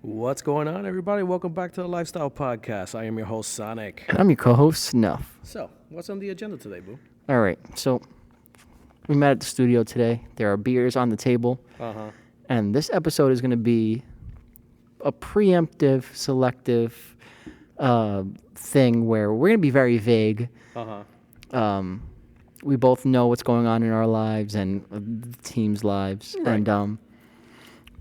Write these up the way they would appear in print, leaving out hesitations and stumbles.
What's going on, everybody? Welcome back to the Lifestyle Podcast. I am your host, Sonic. And I'm your co-host, Snuff. So, what's on the agenda today, Boo? All right, so we met at the studio today. There are beers on the table. And this episode is going to be a preemptive, selective thing where we're going to be very vague. We both know what's going on in our lives and the team's lives. Right. And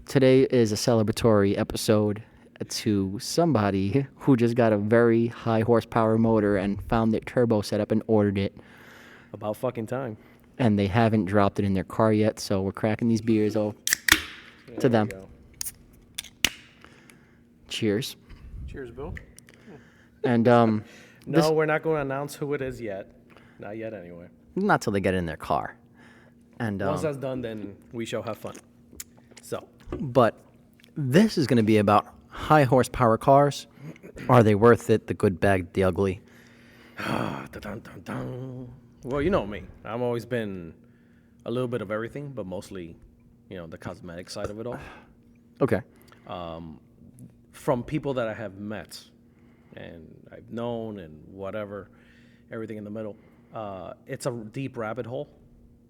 today is a celebratory episode to somebody who just got a very high horsepower motor and found their turbo set up and ordered it. About fucking time. And they haven't dropped it in their car yet, so we're cracking these beers to them. There you Cheers. go. Cheers, Boo. And No, This- we're not going to announce who it is yet. Not yet, anyway. not till they get in their car. And Once that's done, then we shall have fun. So, but this is going to be about high horsepower cars. Are they worth it? The good, bad, the ugly. dun-dun-dun-dun. Well, you know me. I've always been a little bit of everything, but mostly, the cosmetic side of it all. Okay. From people that I have met and I've known and whatever, everything in the middle. It's a deep rabbit hole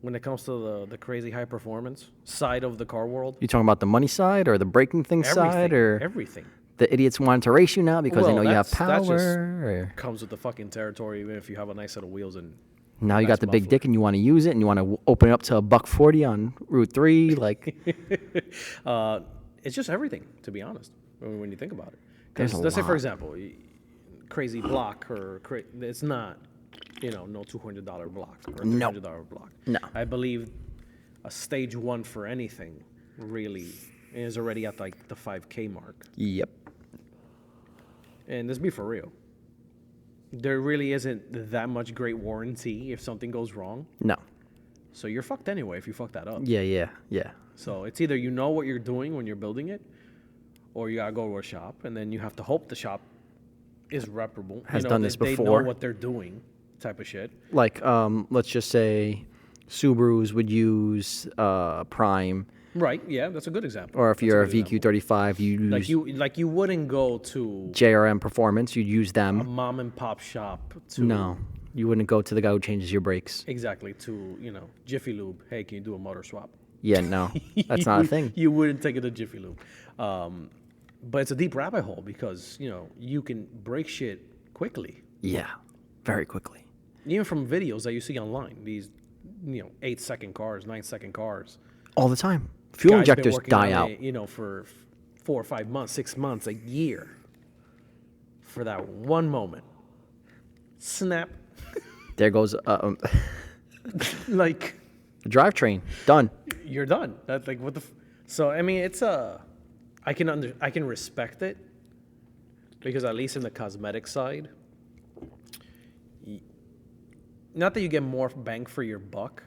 when it comes to the crazy high performance side of the car world. You talking about the money side or the braking thing side or Everything the idiots wanting to race you now because they Well, know you have that's power? just Or comes with the fucking territory, even if you have a nice set of wheels and now you nice got the big muffler. dick and you want to use it and you want to open it up to $140 on Route 3. Like, it's just everything, to be honest, when you think about it. 'Cause There's a let's say, for lot. example, crazy block or it's not, no $200 block or a No. $300 block. No. I believe a stage one for anything really is already at like the 5K mark. yep. And let's be for real. There really isn't that much great warranty if something goes wrong. No. So you're fucked anyway if you fuck that up. Yeah. So it's either you know what you're doing when you're building it, or you gotta go to a shop, and then you have to hope the shop is reputable. Has done this They before. know what they're doing, type of shit. Like, let's just say Subarus would use Prime, Right? Yeah, that's a good example. or if That's a you're a good example. VQ35, you use like you wouldn't go to JRM Performance, you'd use a them. mom and pop shop to No, you wouldn't go to the guy who changes your brakes. exactly to Jiffy Lube. Hey, can you do a motor swap? Yeah, no, that's not a thing. You wouldn't take it to Jiffy Lube. But it's a deep rabbit hole because you can break shit quickly. Yeah, very quickly. Even from videos that you see online, these 8-second cars, 9-second cars. All the time. Fuel Guys been injectors working die on out. it, for 4 or 5 months, 6 months, a year, for that one moment. Snap, There goes like the drivetrain. Done. you're done. That's like what the. So I mean, it's I can respect it because at least in the cosmetic side, not that you get more bang for your buck,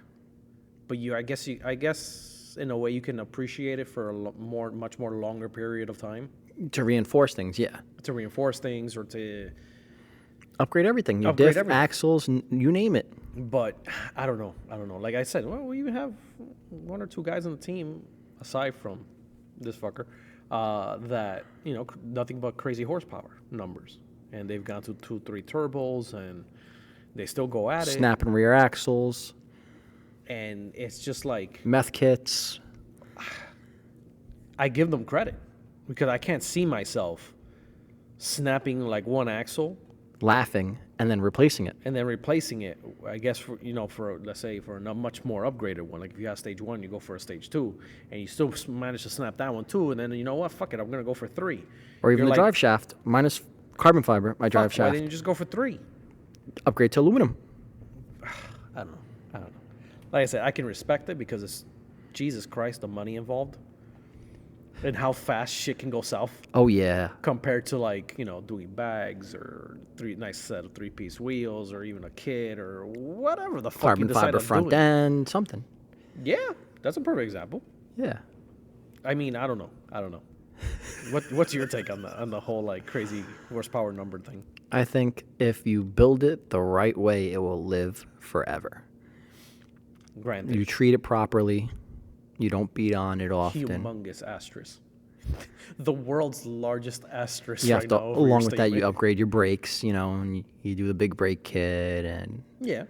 but I guess in a way you can appreciate it for a much more longer period of time To reinforce things, yeah. to reinforce things or to. Upgrade everything. Your Upgrade diff, everything. axles, you name it. But I don't know. Like I said, well, we even have 1 or 2 guys on the team aside from this fucker that nothing but crazy horsepower numbers, and they've gone to 2-3 turbos, and they still go at it. Snapping rear axles, And it's just like meth kits. I give them credit because I can't see myself snapping like one axle Laughing and then replacing it. and then replacing it. I guess for let's say for a much more upgraded one. Like if you have stage 1, you go for a stage 2, and you still manage to snap that one too. And then you know what? Fuck it, I'm gonna go for 3. Or even You're the like, drive shaft minus carbon fiber. My drive Fuck, why shaft. didn't you just go for 3? Upgrade to aluminum. I don't know. Like I said, I can respect it because it's Jesus Christ, the money involved, and how fast shit can go south Oh yeah. compared to like doing bags or nice set of 3-piece wheels or even a kit or whatever the fuck you Carbon decide fiber on front doing. end, something. Yeah, that's a perfect example. Yeah. I mean, I don't know. What's your take on the whole like crazy horsepower number thing? I think if you build it the right way, it will live forever. Granted, You treat it properly. You don't beat on it often. humongous asterisk. the world's largest asterisk You have right to, now. over your along with that, you statement. upgrade your brakes, and you do the big brake kit and Yeah.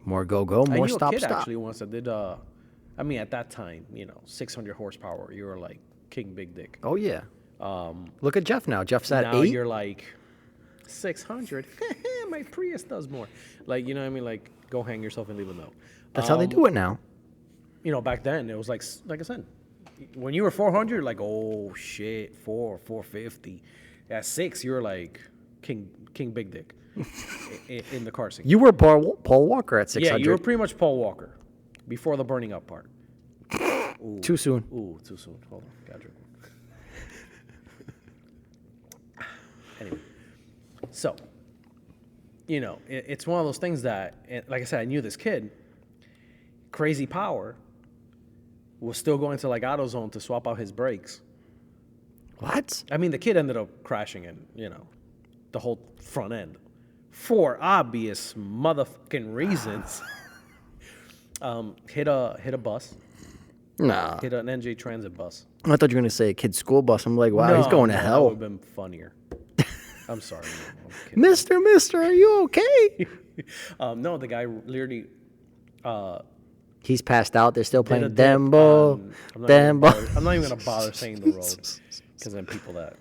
more go, I more knew a stop, kid stop. actually once that did, I mean, at that time, 600 horsepower, you were like king big dick. Oh, yeah. Look at Jeff now. Jeff's at Now 8. you're like 600. My Prius does more. Like, you know what I mean? Like, go hang yourself and leave a note. That's how they do it now. Back then it was like I said, when you were 400, like, oh shit, 450. At 6, you're like king big dick in the car scene. You were Paul Walker at 600. Yeah, you were pretty much Paul Walker before the burning up part. Too soon. Ooh, too soon. Hold on, gotta drink one. Anyway, so it's one of those things that, like I said, I knew this kid, crazy power, was still going to like AutoZone to swap out his brakes. What? I mean, the kid ended up crashing in, the whole front end for obvious motherfucking reasons. Hit a bus, Nah. hit an NJ Transit bus. I thought you were going to say a kid's school bus. I'm like, wow, he's going to That would hell. have been funnier. I'm sorry. I'm kidding. Mister, are you okay? No, the guy literally He's passed out. They're still did a playing dip Dembo. on- I'm not Dembo. even gonna bother saying the road, because then people that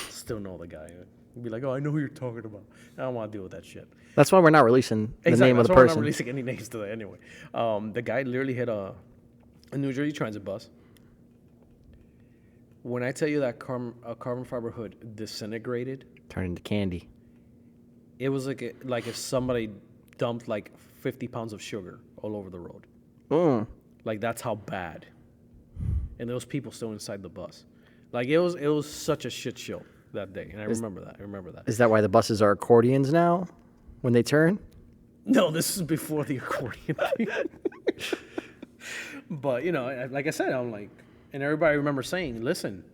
still know the guy will be like, "Oh, I know who you're talking about." I don't want to deal with that shit. That's why we're not releasing the name of That's the why we're not person. releasing any names today, anyway. The guy literally hit a New Jersey Transit bus. When I tell you that a carbon fiber hood disintegrated, Turn into candy. it was like if somebody dumped like 50 pounds of sugar all over the road. Like, that's how bad. And there was people still inside the bus. Like, it was such a shit show that day, and I remember that. Is that why the buses are accordions now when they turn? No, this is before the accordion thing. But, like I said, I'm like, and everybody remember saying, listen,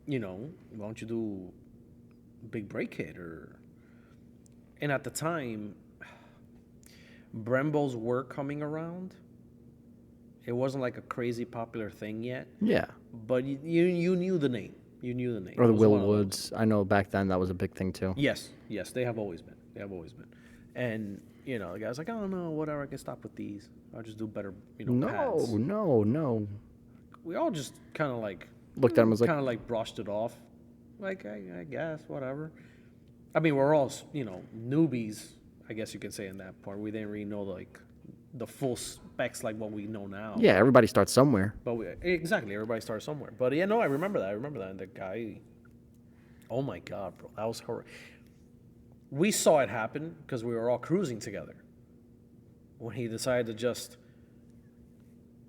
why don't you do big brake kit and at the time, Brembos were coming around. It wasn't like a crazy popular thing yet, Yeah. but you knew the name. You knew the name. Or the It was one of those. Willwoods. I know back then that was a big thing too. Yes, they have always been. And, the guy's like, I don't know, whatever, I can stop with these. I'll just do better, pads. No. We all just kind of like Looked at him as like, kind of like brushed it off. Like, I guess, whatever. I mean, we're all, newbies, I guess you could say, in that part. We didn't really know, like, the full specs like what we know now. yeah, everybody starts somewhere. But exactly, everybody started somewhere. But, yeah, no, I remember that. And the guy, oh, my God, bro, that was horrible. We saw it happen because we were all cruising together. When he decided to just,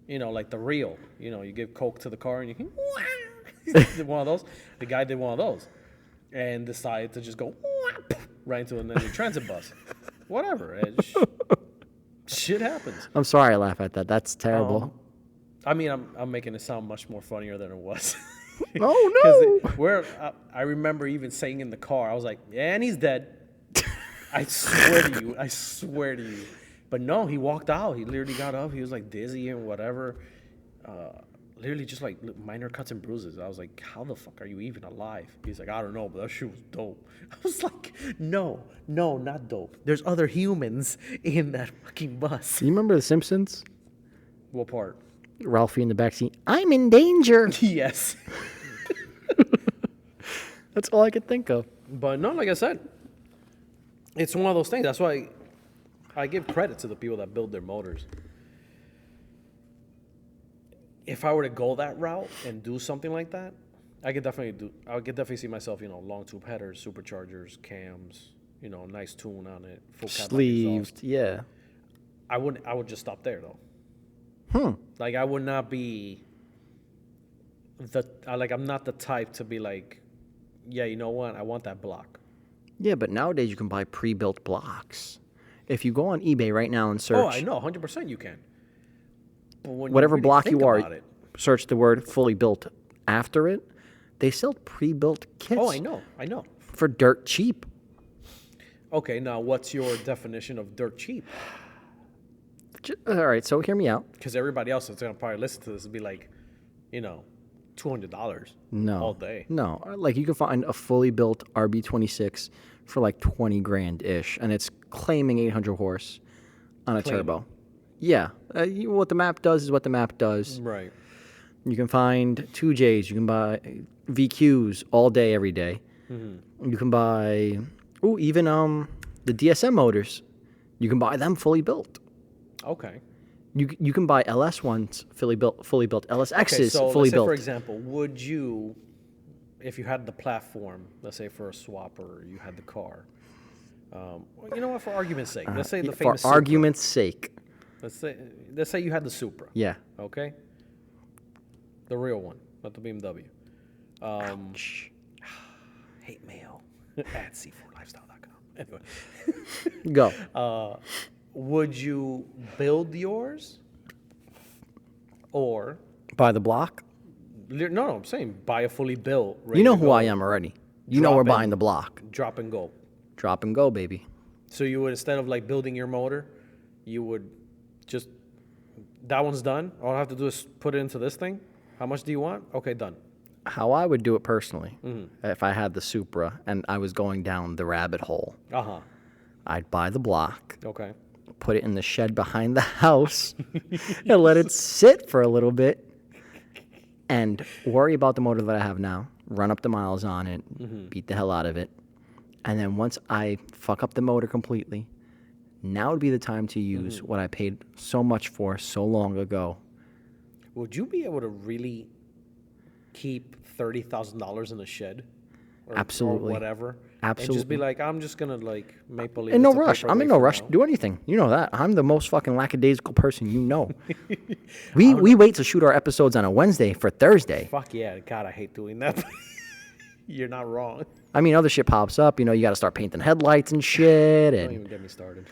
like the reel, you give Coke to the car and you can, did one of those. The guy did one of those and decided to just go right into a transit bus. Whatever. Shit happens. I'm sorry I laugh at that. That's terrible. I mean, I'm making it sound much more funnier than it was. Oh, no. Because I remember even saying in the car, I was like, yeah, and he's dead. I swear to you. But no, he walked out. He literally got up. He was like dizzy and whatever. Literally just like minor cuts and bruises. I was like, how the fuck are you even alive? He's like, I don't know, but that shit was dope. I was like, no, not dope. There's other humans in that fucking bus. You remember The Simpsons? What part? Ralphie in the backseat. I'm in danger. Yes. That's all I could think of. But no, like I said, it's one of those things. That's why I give credit to the people that build their motors. If I were to go that route and do something like that, I could definitely see myself, long tube headers, superchargers, cams, nice tune on it, full cab exhaust. Sleeved, yeah. I would just stop there though. Like, I would not be I'm not the type to be like, yeah, you know what? I want that block. Yeah, but nowadays you can buy pre-built blocks. If you go on eBay right now and search Oh, I know, 100% you can. But when whatever really block think you are, about it, search the word fully built after it. They sell pre-built kits oh, I know. for dirt cheap. Okay, now what's your definition of dirt cheap? All right, so hear me out. Because everybody else that's going to probably listen to this will be like, $200 No. all day. No. Like you can find a fully built RB26 for like 20 grand ish, and it's claiming 800 horse on a turbo. Yeah. What the map does is what the map does. Right. You can find 2Js. You can buy VQs all day, every day. You can buy, even the DSM motors. You can buy them fully built. Okay. You can buy LS ones fully built, LSXs Okay, so fully let's say, built. for example, would you, if you had the platform, let's say for a swap or you had the car, you know what, for argument's sake, let's say the For famous Supra. argument's sake. Let's say you had the Supra. Yeah. Okay. The real one, not the BMW. Ouch. Hate mail at c4lifestyle.com. Anyway, Go. would you build yours or Buy the block. no? I'm saying buy a fully built. You know ready to who go, I am already. You know we're buying the block. Drop and go. Drop and go, baby. So you would, instead of like building your motor, you would just, that one's done. All I have to do is put it into this thing. How much do you want? Okay, done. How I would do it personally, if I had the Supra and I was going down the rabbit hole, I'd buy the block, Okay. put it in the shed behind the house, and let it sit for a little bit, and worry about the motor that I have now, run up the miles on it, beat the hell out of it, and then once I fuck up the motor completely, now would be the time to use what I paid so much for so long ago. Would you be able to really keep $30,000 in a shed? Or, Absolutely. Or whatever. Absolutely. And just be like, I'm just gonna like make believe. In no it's a rush. paper I'm in weight no for rush to now. do anything. You know that. I'm the most fucking lackadaisical person you know. We wait to shoot our episodes on a Wednesday for Thursday. Fuck yeah, God, I hate doing that. You're not wrong. I mean, other shit pops up. You know, you got to start painting headlights and shit. Don't And even get me started.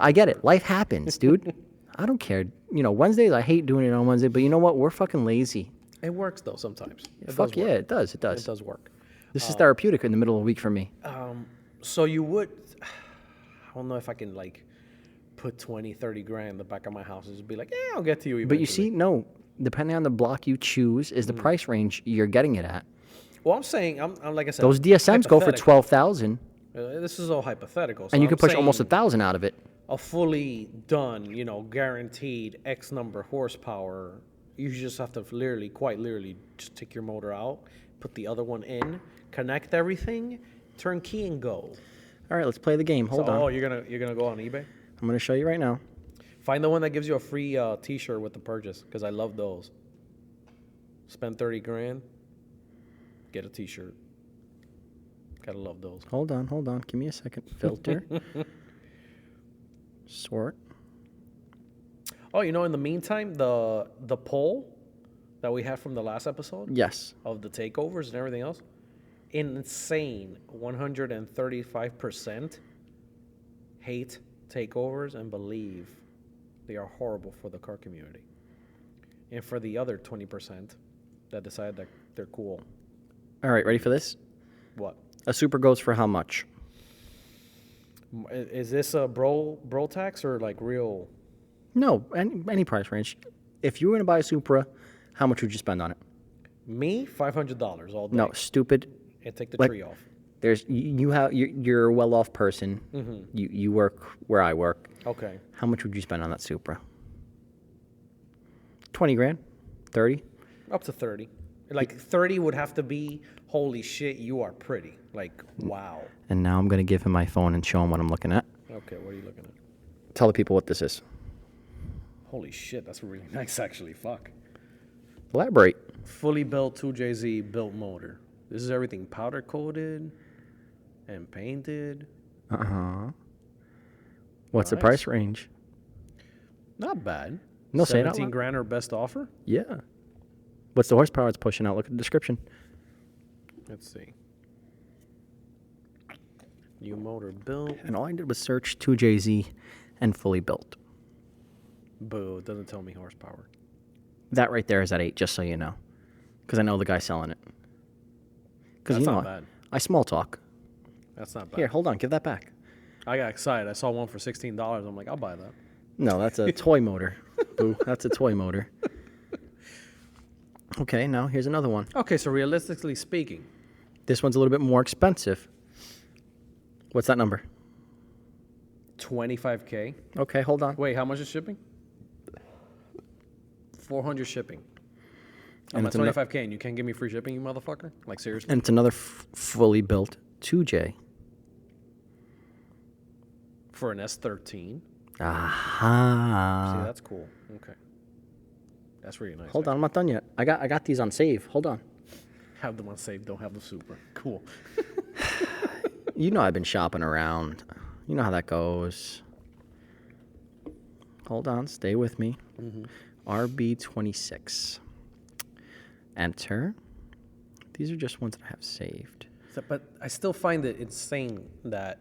I get it. Life happens, dude. I don't care. You know, Wednesdays, I hate doing it on Wednesday, but you know what? We're fucking lazy. It works though sometimes. It Fuck does yeah, work. it does. It does. It does work. This is therapeutic in the middle of the week for me. So you would, I don't know if I can like put 20, 30 grand in the back of my house and just be like, yeah, I'll get to you eventually. But you see, no, depending on the block you choose is the price range you're getting it at. Well, I'm saying, I'm like I said, Those DSMs go for hypothetical. 12,000, This is all hypothetical. So and you I'm can push almost saying 1,000 out of it. a fully done, guaranteed X number horsepower. You just have to quite literally, just take your motor out, put the other one in, connect everything, turn key and go. All right, let's play the game. Hold on. Oh, you're gonna go on eBay? I'm going to show you right now. Find the one that gives you a free T-shirt with the purchase, because I love those. Spend 30 grand, get a T-shirt. Gotta love those. Hold on. Give me a second. Filter. Sort. Oh, in the meantime, the poll that we had from the last episode Yes. of the takeovers and everything else, insane 135% hate takeovers and believe they are horrible for the car community. And for the other 20% that decide that they're cool. All right, ready for this? What? A Supra goes for how much? Is this a bro tax or like real? No, any price range. If you were going to buy a Supra, how much would you spend on it? Me, $500 all day. No, stupid. And take the like- tree off. You're a well-off person. You work where I work. Okay. How much would you spend on that Supra? 20 grand? 30? Up to 30. Like 30 would have to be, holy shit, you are pretty. Like, wow. And now I'm going to give him my phone and show him what I'm looking at. Okay, what are you looking at? Tell the people what this is. Holy shit, that's really nice actually. Fuck. Elaborate. Fully built 2JZ built motor. This is everything powder coated and painted. Uh-huh. What's the Nice. price range? Not bad. No, say it out 17 loud. grand or best offer? Yeah. What's the horsepower it's pushing out? Look at the description. Let's see. New motor built. And all I did was search 2JZ and fully built. Boo, it doesn't tell me horsepower. That right there is at 8, just so you know. Because I know the guy selling it. Because That's you know, not bad. I small talk. That's not bad. Here, hold on. Give that back. I got excited. I saw one for $16. I'm like, I'll buy that. No, that's a toy motor. Boo, that's a toy motor. Okay, now here's another one. Okay, so realistically speaking, This one's a little bit more expensive. What's that number? 25K. Okay, hold on. Wait, how much is shipping? 400 shipping. And I'm at it's ano- 25K and you can't give me free shipping, you motherfucker? Like, seriously? And it's another fully built 2J. For an S13? Aha. See, that's cool. Okay. That's really nice. Hold on, I'm not done yet. I got these on save. Hold on. Have them on save, don't have the super. Cool. You know I've been shopping around. You know how that goes. Hold on, stay with me. RB26. Enter. These are just ones that I have saved. But I still find it insane that,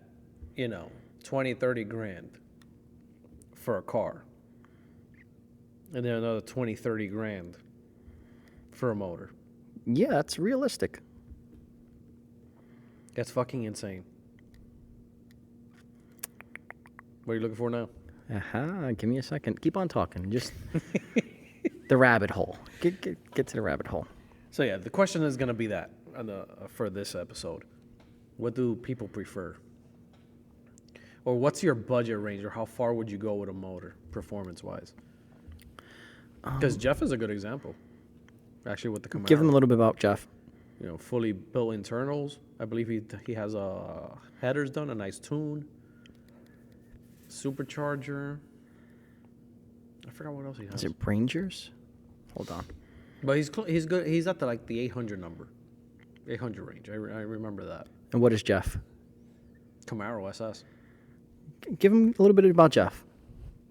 20, 30 grand for a car. And then another 20, 30 grand for a motor. Yeah, that's realistic. That's fucking insane. What are you looking for now? Aha, give me a second. Keep on talking. Just the rabbit hole. Get to the rabbit hole. So yeah, the question is going to be that for this episode. What do people prefer? Or what's your budget range, or how far would you go with a motor, performance-wise? Because Jeff is a good example, actually, with the Camaro. Give them a little bit about Jeff. Fully built internals. I believe he has headers done, a nice tune, supercharger. I forgot what else he has. Is it Rangers? Hold on. But he's good. He's at the 800 number, 800 range. I remember that. And what is Jeff? Camaro SS. Give him a little bit about Jeff.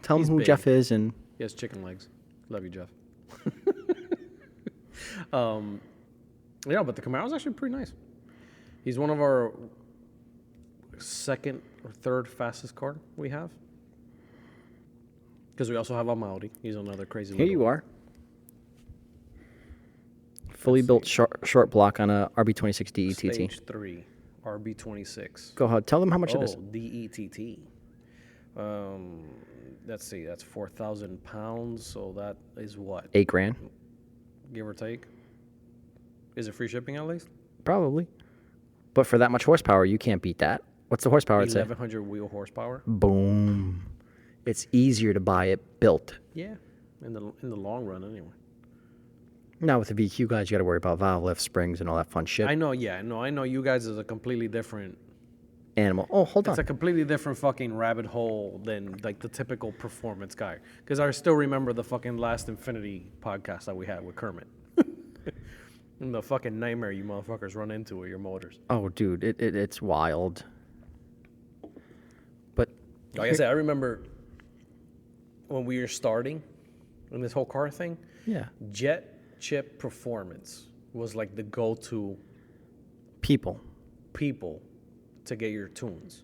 Tell him He's who big. Jeff is and He has chicken legs. Love you, Jeff. Yeah, but the Camaro's actually pretty nice. He's one of our second or third fastest car we have. Because we also have a Maudi. He's another crazy. here you are. Fully built short block on a RB26 DETT. Stage 3, RB26. Go ahead. Tell them how much it is. DETT. Let's see. That's 4,000 pounds. So that is what? $8,000. Give or take. Is it free shipping at least? Probably. But for that much horsepower, you can't beat that. What's the horsepower it say? 1,100 wheel horsepower. Boom. It's easier to buy it built. Yeah, in the long run, anyway. Now with the VQ guys, you got to worry about valve lift, springs, and all that fun shit. I know. Yeah, I know. You guys is a completely different. Animal. Oh, hold It's on. a completely different fucking rabbit hole than like the typical performance guy. Because I still remember the fucking last Infinity podcast that we had with Kermit. And the fucking nightmare you motherfuckers run into with your motors. Oh, dude, it's wild. But Like I said, I remember when we were starting in this whole car thing. yeah, Jet Chip Performance was like the go-to people. to get your tunes.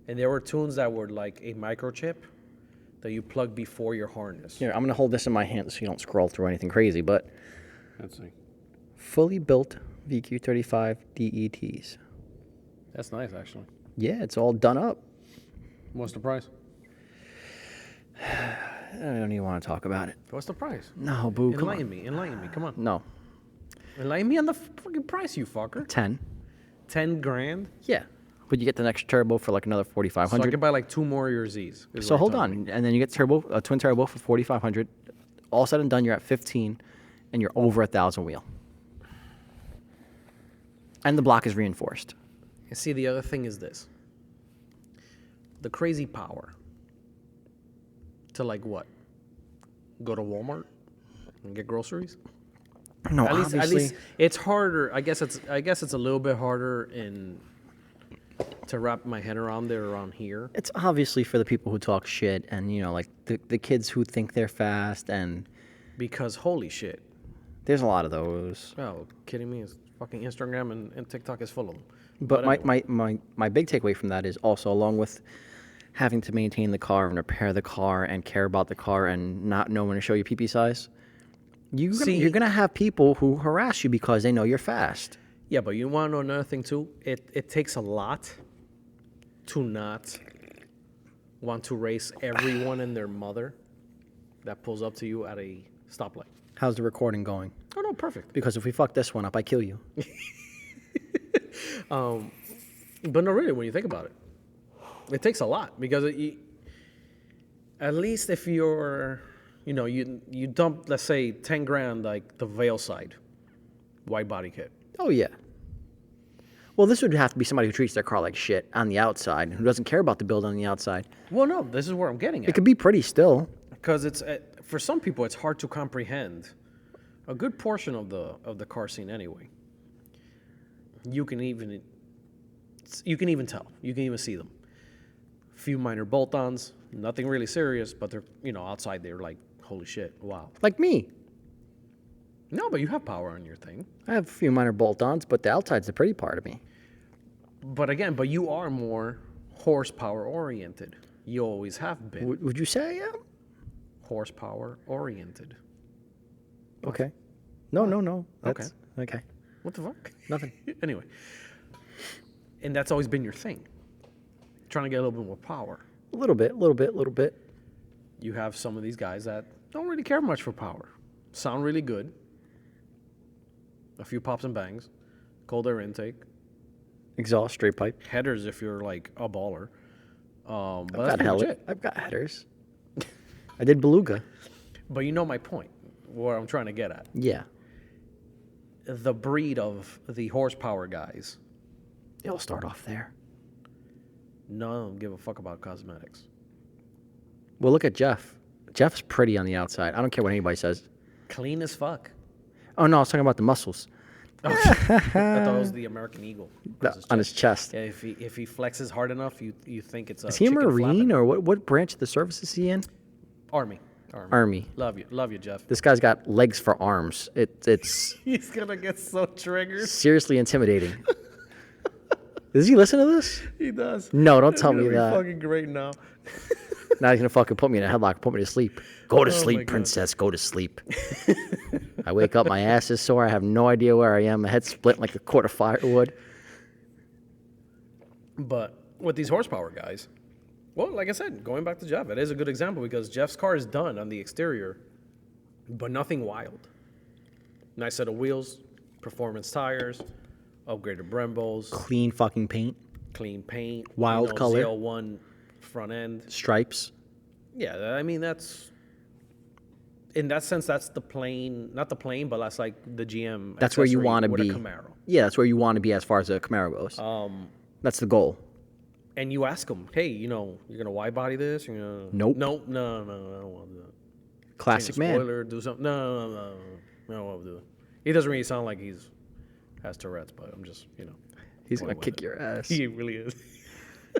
And there were tunes that were like a microchip that you plug before your harness. Here, I'm gonna hold this in my hand so you don't scroll through anything crazy. But Let's see. fully built VQ35 DETs. That's nice, actually. Yeah, it's all done up. What's the price? I don't even want to talk about it. What's the price? No, boo. Come Enlighten on. me. Enlighten me. Come on. No, Enlighten me on the fucking price, you fucker. 10. 10 grand? Yeah, but you get the next turbo for like another So I 4,500. could buy like 2 more of your Z's. is So what hold you're telling on, me. and then you get a twin turbo for 4,500. All said and done, you're at 15, and you're over 1,000 wheel. And the block is reinforced. And see, the other thing is this. The crazy power to like what? Go to Walmart and get groceries? No, At obviously, least it's harder. I guess it's a little bit harder to wrap my head around there around here. it's obviously for the people who talk shit, and like the kids who think they're fast, and Because holy shit. there's a lot of those. Oh, kidding me? It's fucking Instagram and TikTok is full of them. But anyway. my big takeaway from that is also, along with having to maintain the car and repair the car and care about the car and not know when to show your pee size, you're gonna have people who harass you because they know you're fast. Yeah, but you want to know another thing too? It takes a lot to not want to race everyone and their mother that pulls up to you at a stoplight. How's the recording going? Oh no, perfect. Because if we fuck this one up, I kill you. But no, really, when you think about it, it takes a lot because at least if you're, you dump, let's say, 10 grand like the Veil side, wide body kit. Oh, yeah. Well, this would have to be somebody who treats their car like shit on the outside, who doesn't care about the build on the outside. Well, no, this is where I'm getting It at. could be pretty still. Because it's for some people, it's hard to comprehend. A good portion of the car scene, anyway. You can even tell. You can even see them. Few minor bolt-ons, nothing really serious, but they're outside they're like, holy shit, wow. Like me. No, but you have power on your thing. I have a few minor bolt-ons, but the outside's the pretty part of me. But again, you are more horsepower oriented. You always have been Would you say I am? horsepower oriented. Okay. No. Okay. Okay. What the fuck? Nothing. Anyway, and that's always been your thing. Trying to get a little bit more power. A little bit. You have some of these guys that don't really care much for power. Sound really good. A few pops and bangs. Cold air intake. Exhaust, straight pipe. Headers if you're like a baller. But I've that's got pretty legit. I've got headers. I did Beluga. But you know my point, where I'm trying to get at. Yeah. The breed of the horsepower guys, It'll start off there. none of them give a fuck about cosmetics. Well, look at Jeff. Jeff's pretty on the outside. I don't care what anybody says. Clean as fuck. Oh, no, I was talking about the muscles I thought it was the American Eagle. on his chest. Yeah, if he flexes hard enough, you think it's a Is he a chicken Marine flapping. or what branch of the service is he in? Army? Army. Love you, Jeff. This guy's got legs for arms. It's He's gonna get so triggered. seriously intimidating. Does he listen to this? He does. No, don't It's tell gonna me be that. Fucking great now. Now he's gonna fucking put me in a headlock, put me to sleep. Go to Oh my sleep, God. princess. Go to sleep. I wake up, my ass is sore. I have no idea where I am. My head's split like a cord of firewood. But with these horsepower guys, well, like I said, going back to Jeff, it is a good example because Jeff's car is done on the exterior, but nothing wild. Nice set of wheels, performance tires, upgraded Brembos, Clean fucking paint, clean paint, Wild color. ZL1 front end. stripes. Yeah, I mean that's in that sense that's the plane, not the plane, but that's like the GM. That's where you accessory want to with a be. Camaro. Yeah, that's where you want to be as far as a Camaro goes. That's the goal. And you ask him, hey, you're gonna wide body this? You're gonna... Nope. No, I don't want to do that. Classic Change the man. spoiler, do something. No, I don't want to do it. He doesn't really sound like has Tourette's, but I'm just, He's going gonna with kick it. your ass. He really is.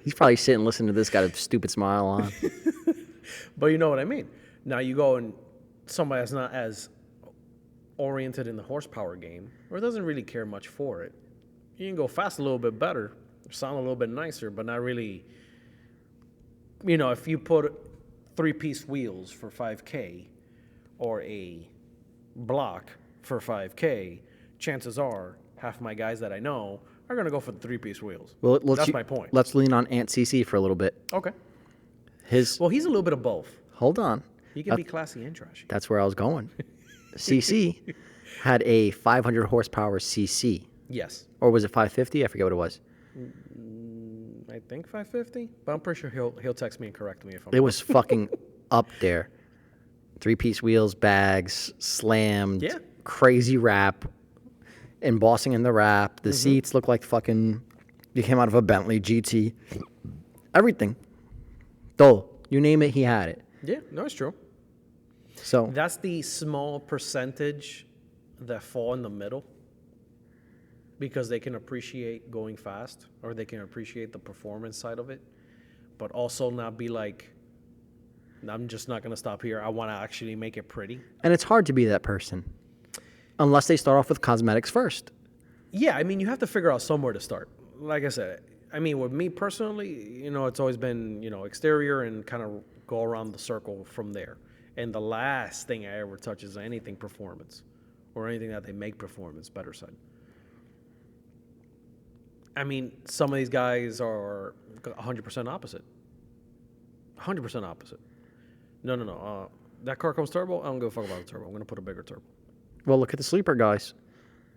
He's probably sitting listening to this, got a stupid smile on. But you know what I mean. Now you go and somebody that's not as oriented in the horsepower game or doesn't really care much for it, you can go fast a little bit better, sound a little bit nicer, but not really. If you put 3-piece wheels for 5K or a block for 5K, chances are half my guys that I know are going to go for the 3-piece wheels. Well, That's my point. Let's lean on Aunt CC for a little bit. Okay. Well, He's a little bit of both. hold on. He can be classy and trashy. That's where I was going. CC had a 500 horsepower CC, Yes. or was it 550? I forget what it was. I think 550, but I'm pretty sure he'll text me and correct me if I'm It was fucking up there. 3-piece wheels, bags, slammed, Yeah. crazy wrap, embossing in the wrap. The seats look like fucking you came out of a Bentley GT. Everything. Though, you name it, he had it. Yeah, no, it's true. So That's the small percentage that fall in the middle because they can appreciate going fast or they can appreciate the performance side of it, but also not be like, I'm just not going to stop here. I want to actually make it pretty. and it's hard to be that person unless they start off with cosmetics first. Yeah, I mean, you have to figure out somewhere to start. Like I said, I mean, with me personally, it's always been, exterior and kind of go around the circle from there. And the last thing I ever touch is anything performance or anything that they make performance better side. I mean, some of these guys are 100% opposite. 100% opposite. No. That car comes turbo. I don't give a fuck about the turbo. I'm going to put a bigger turbo. Well, look at the sleeper guys.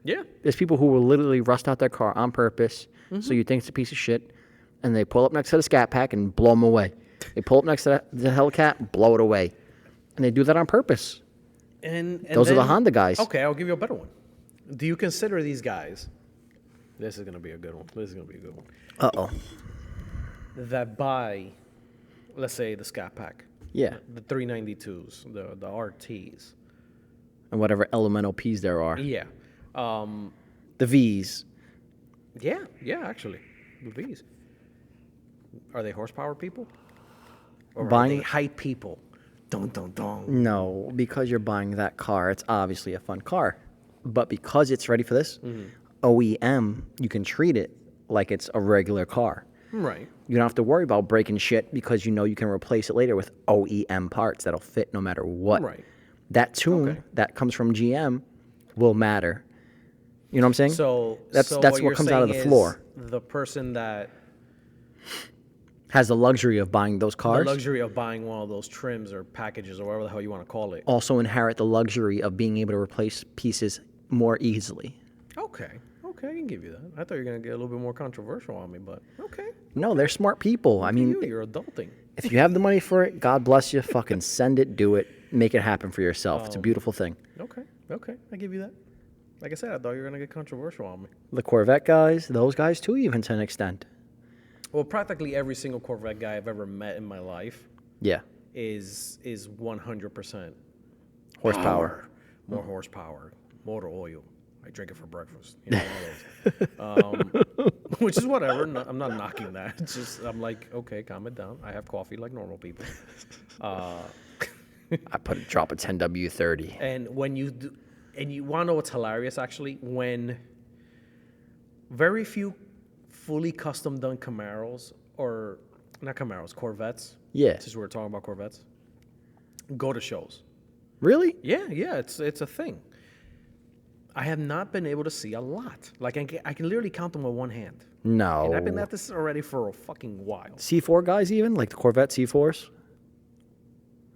Yeah. There's people who will literally rust out their car on purpose, so you think it's a piece of shit, and they pull up next to the Scat Pack and blow them away. They pull up next to the Hellcat, blow it away, and they do that on purpose. And Those are the then- Honda guys. Okay, I'll give you a better one. Do you consider these guys? This is gonna be a good one. This is gonna be a good one. Uh-oh. That buy, let's say the Scat Pack, Yeah, the 392s, the RTs. and whatever elemental Ps there are. Yeah. The Vs. Yeah, actually. The Vs. Are they horsepower people? Or are Buying- they hype people? Dun dun dun. No, because you're buying that car, it's obviously a fun car. But because it's ready for this, OEM, you can treat it like it's a regular car. Right. You don't have to worry about breaking shit because you know you can replace it later with OEM parts that'll fit no matter what. Right. That tune Okay. that comes from GM will matter. You know what I'm saying? So that's so what you're comes out of the saying floor. is The person that Has the luxury of buying those the cars. luxury of buying one of those trims or packages or whatever the hell you want to call it. Also inherit the luxury of being able to replace pieces more easily. Okay, I can give you that. I thought you were gonna get a little bit more controversial on me, but okay. No, they're smart people. I mean, You're adulting. if you have the money for it, God bless you. Fucking send it, do it, make it happen for yourself. It's a beautiful thing. Okay, I give you that. Like I said, I thought you were gonna get controversial on me. The Corvette guys, those guys too, even to an extent. Well, practically every single Corvette guy I've ever met in my life Yeah, is 100% horsepower. more horsepower, motor oil. I drink it for breakfast. You know, all those. Which is whatever. I'm not knocking that. It's just I'm like, okay, calm it down. I have coffee like normal people. I put a drop of 10W30. And when you do, and you want to know what's hilarious actually, when very few fully custom done Camaros or not Camaros, Corvettes. Yeah. Since we were talking about Corvettes, go to shows. Really? Yeah, it's a thing. I have not been able to see a lot. Like I can literally count them with one hand. No. And I've been at this already for a fucking while. C4 guys even? Like the Corvette C4s?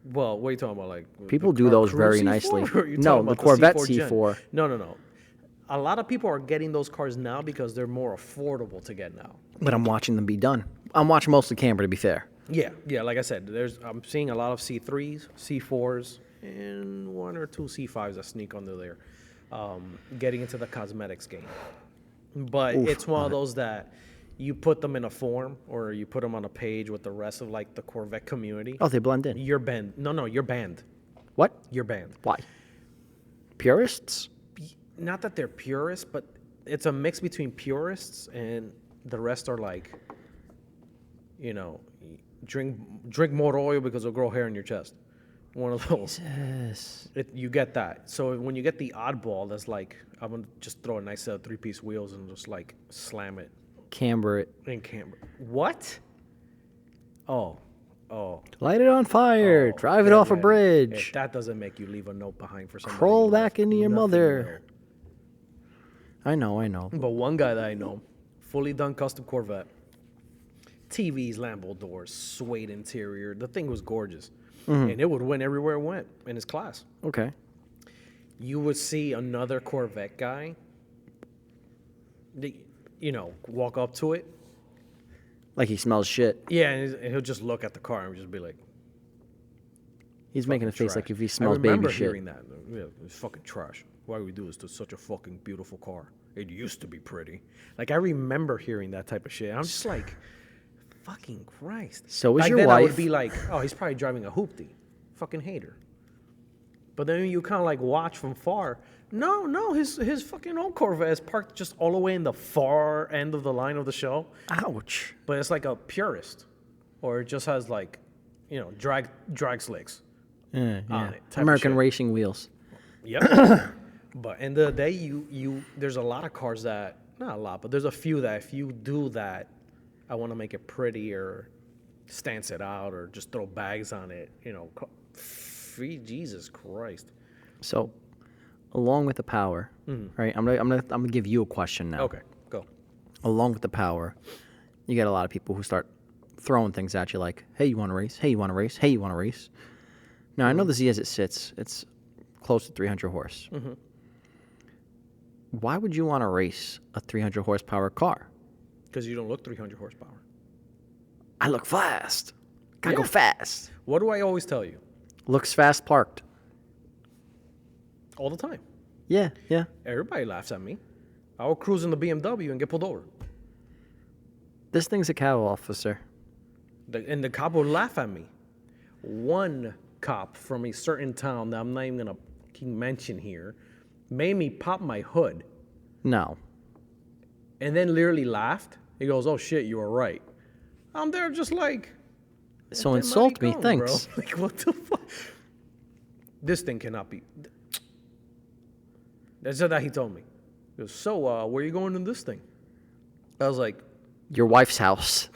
Well, what are you talking about? Like People the do those Cruise very C4? nicely. Or are you No, talking the about Corvette C4 Gen? C4. No. A lot of people are getting those cars now because they're more affordable to get now. But I'm watching them be done. I'm watching mostly Camber, to be fair. Yeah. Like I said, I'm seeing a lot of C3s, C4s, and one or two C5s that sneak under there, getting into the cosmetics game. But it's one of those that you put them in a form or you put them on a page with the rest of like the Corvette community. Oh, they blend in. You're banned. No, you're banned. What? You're banned. Why? Purists? Not that they're purists, but it's a mix between purists and the rest are like, you know, drink more oil because it'll grow hair in your chest. One of those. Yes. You get that. So when you get the oddball, that's like, I'm going to just throw a nice set of 3-piece wheels and just like slam it Camber it. in camera. What? Oh. Light it on fire. Drive it get off a ready. bridge. If that doesn't make you leave a note behind for somebody. Crawl you back love, into your nothing mother. will. I know. But one guy that I know, fully done custom Corvette, TVs, Lambo doors, suede interior. The thing was gorgeous. And it would win everywhere it went in his class. Okay. You would see another Corvette guy, walk up to it. Like he smells shit. Yeah, and he'll just look at the car and just be like, He's making a face trash. like if he smells I remember baby shit. hearing that. Yeah, it's fucking trash. Why would we do this to such a fucking beautiful car? It used to be pretty. Like, I remember hearing that type of shit. I'm just like, fucking Christ. So is Back your then I wife- would be like, oh, he's probably driving a hoopty. Fucking hater. But then you kind of like watch from far. No, his fucking old Corvette is parked just all the way in the far end of the line of the show. Ouch. But it's like a purist. Or it just has like, drag slicks. Yeah. On it, type of American shit. racing wheels. Yep. But end of the day, you there's a lot of cars that, not a lot, but there's a few that if you do that, I want to make it pretty or stance it out or just throw bags on it, free Jesus Christ. So, along with the power, right? I'm gonna give you a question now. Okay, go. Along with the power, you get a lot of people who start throwing things at you like, "Hey, you want to race? Hey, you want to race? Hey, you want to race?" Now I know the Z as it sits, it's close to 300 horse. why would you want to race a 300 horsepower car? Because you don't look 300 horsepower. I look fast. Gotta go Yeah. fast. What do I always tell you? Looks fast parked. All the time. Yeah, yeah. Everybody laughs at me. I'll cruise in the BMW and get pulled over. This thing's a cow, officer. And the cop will laugh at me. One cop from a certain town that I'm not even going to mention here made me pop my hood No. and then literally laughed. He goes, "Oh shit, you were right." I'm there just like, So "Damn, insult how you me, going, bro?" thanks. Like, what the fuck? This thing cannot be. That's that he told me. He goes, "So, where you going in this thing?" I was like, Your wife's house.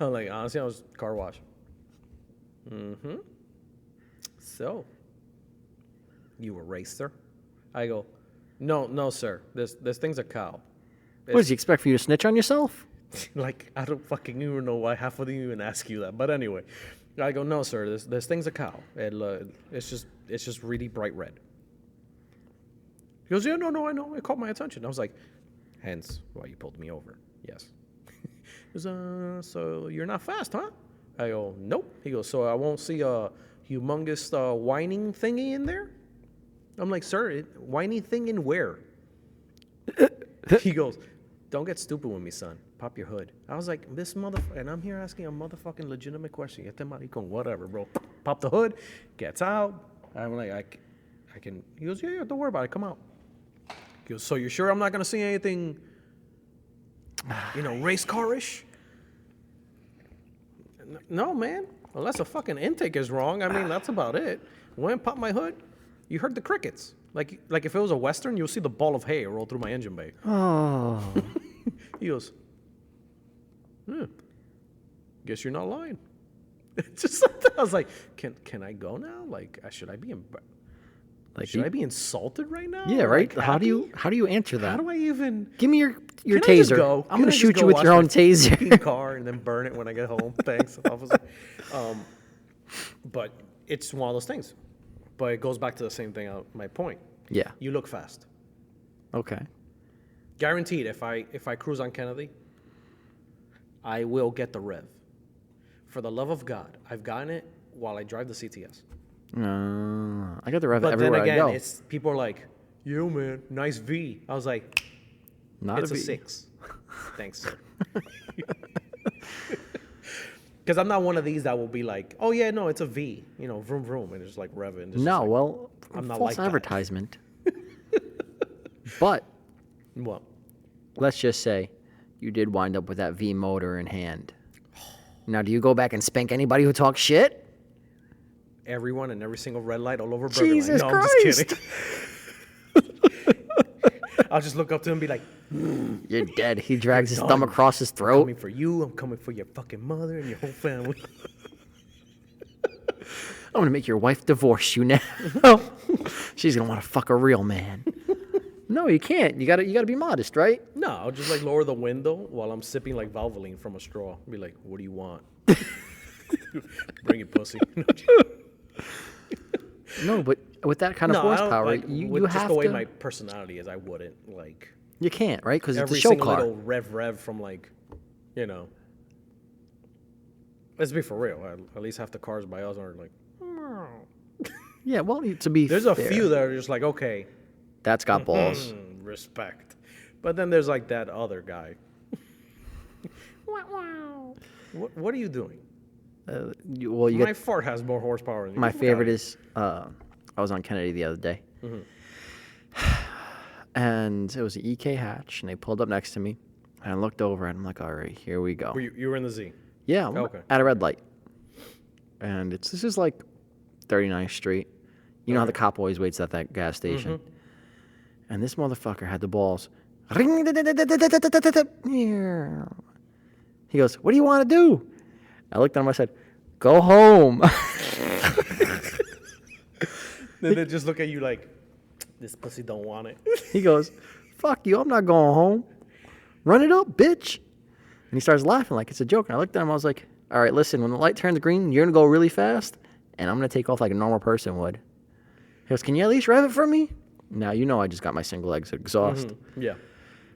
honestly, I was car wash. Mm-hmm. So, you a racer? I go, no, sir. This thing's a cow. What does he expect for you to snitch on yourself? Like, I don't fucking even know why half of them even ask you that. But anyway, I go, no, sir. This thing's a cow. It's just really bright red. He goes, yeah, no, I know. It caught my attention. I was like, hence why you pulled me over. Yes. He goes, so you're not fast, huh? I go, nope. He goes, so I won't see a humongous whining thingy in there? I'm like, sir, whiny thing in where? He goes, don't get stupid with me, son. Pop your hood. I was like, this motherfucker, and I'm here asking a motherfucking legitimate question. Get them maricon, whatever, bro. Pop the hood, gets out. I'm like, I can. He goes, yeah, don't worry about it. Come out. He goes, so you're sure I'm not gonna see anything, race car-ish? No, man. Unless a fucking intake is wrong. I mean, that's about it. When I pop my hood, you heard the crickets. Like if it was a Western, you'll see the ball of hay roll through my engine bay. Oh. He goes, guess you're not lying. Just like that. I was like, can I go now? Like, should I be I be insulted right now? Yeah, Or, right. like, How do happy? you answer that? How do I even? Give me your Can I just taser. go? I'm Can I gonna just shoot go you with wash your my own taser. fucking car and then burn it when I get home. Thanks, officer. But it's one of those things. But it goes back to the same thing. My point. Yeah. You look fast. Okay. Guaranteed. If I cruise on Kennedy, I will get the rev. For the love of God, I've gotten it while I drive the CTS. I got the rev But then everywhere again, I go. people are like, "Yo, man, nice V." I was like, Not "It's a V. 6." Thanks, sir. Because I'm not one of these that will be like, "Oh yeah, no, it's a V." Vroom vroom, and just like rev it. And just No, like, well, I'm not false like that. advertisement. But What? let's just say you did wind up with that V motor in hand. Now, do you go back and spank anybody who talks shit? Everyone and every single red light all over Burger Line. Jesus No, Christ. I'm just kidding. I'll just look up to him and be like, You're dead. He drags his done. thumb across his "I'm throat. coming for you. I'm coming for your fucking mother and your whole family." I'm gonna make your wife divorce you now. She's gonna want to fuck a real man. No, you can't. You gotta be modest, right? No, I'll just like lower the window while I'm sipping like Valvoline from a straw. Be like, "What do you want?" Bring it, pussy. No, but with that kind of I don't, horsepower, like, you with just have the way to. my personality is, I wouldn't like You can't, right? Because it's a every show single car. little rev from like, Let's be for real. At least half the cars by us are like. Yeah, well, to be There's fair, a few that are just like, okay, that's got balls. respect, but then there's like that other guy. What are you doing? Well, you My get fart has more horsepower than you. my Fuck favorite outta is I was on Kennedy the other day, and it was an EK hatch, and they pulled up next to me, and I looked over, and I'm like, all right, here we go. here. You were in the Z. Yeah, I'm Okay. at a red light, and this is like 39th Street. You know how the cop always waits at that gas station, and this motherfucker had the balls. He goes, "What do you want to do?" I looked at him. I said, "Go home." Then they just look at you like, this pussy don't want it. He goes, "Fuck you! I'm not going home. Run it up, bitch." And he starts laughing like it's a joke. And I looked at him. I was like, "All right, listen. When the light turns green, you're gonna go really fast, and I'm gonna take off like a normal person would." He goes, "Can you at least rev it for me?" Now, you know I just got my single exit exhaust. Yeah.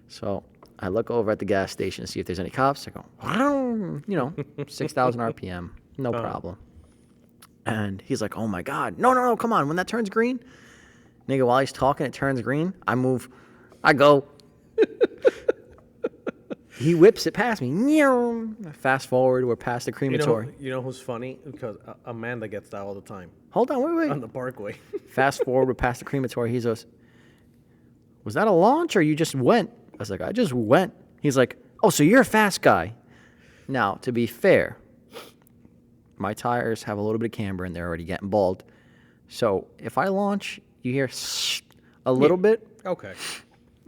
So I look over at the gas station to see if there's any cops. I go, 6,000 RPM. No problem. And he's like, oh, my God. No, come on. When that turns green, nigga, while he's talking, it turns green. I move. I go. He whips it past me. Fast forward, we're past the crematory. You know who's funny? Because Amanda gets that all the time Hold on, wait. on the Parkway. Fast forward, we're past the crematory. He goes, was that a launch or you just went? I was like, I just went. He's like, oh, so you're a fast guy. Now, to be fair, my tires have a little bit of camber and they're already getting bald. So if I launch, you hear a little bit. Okay.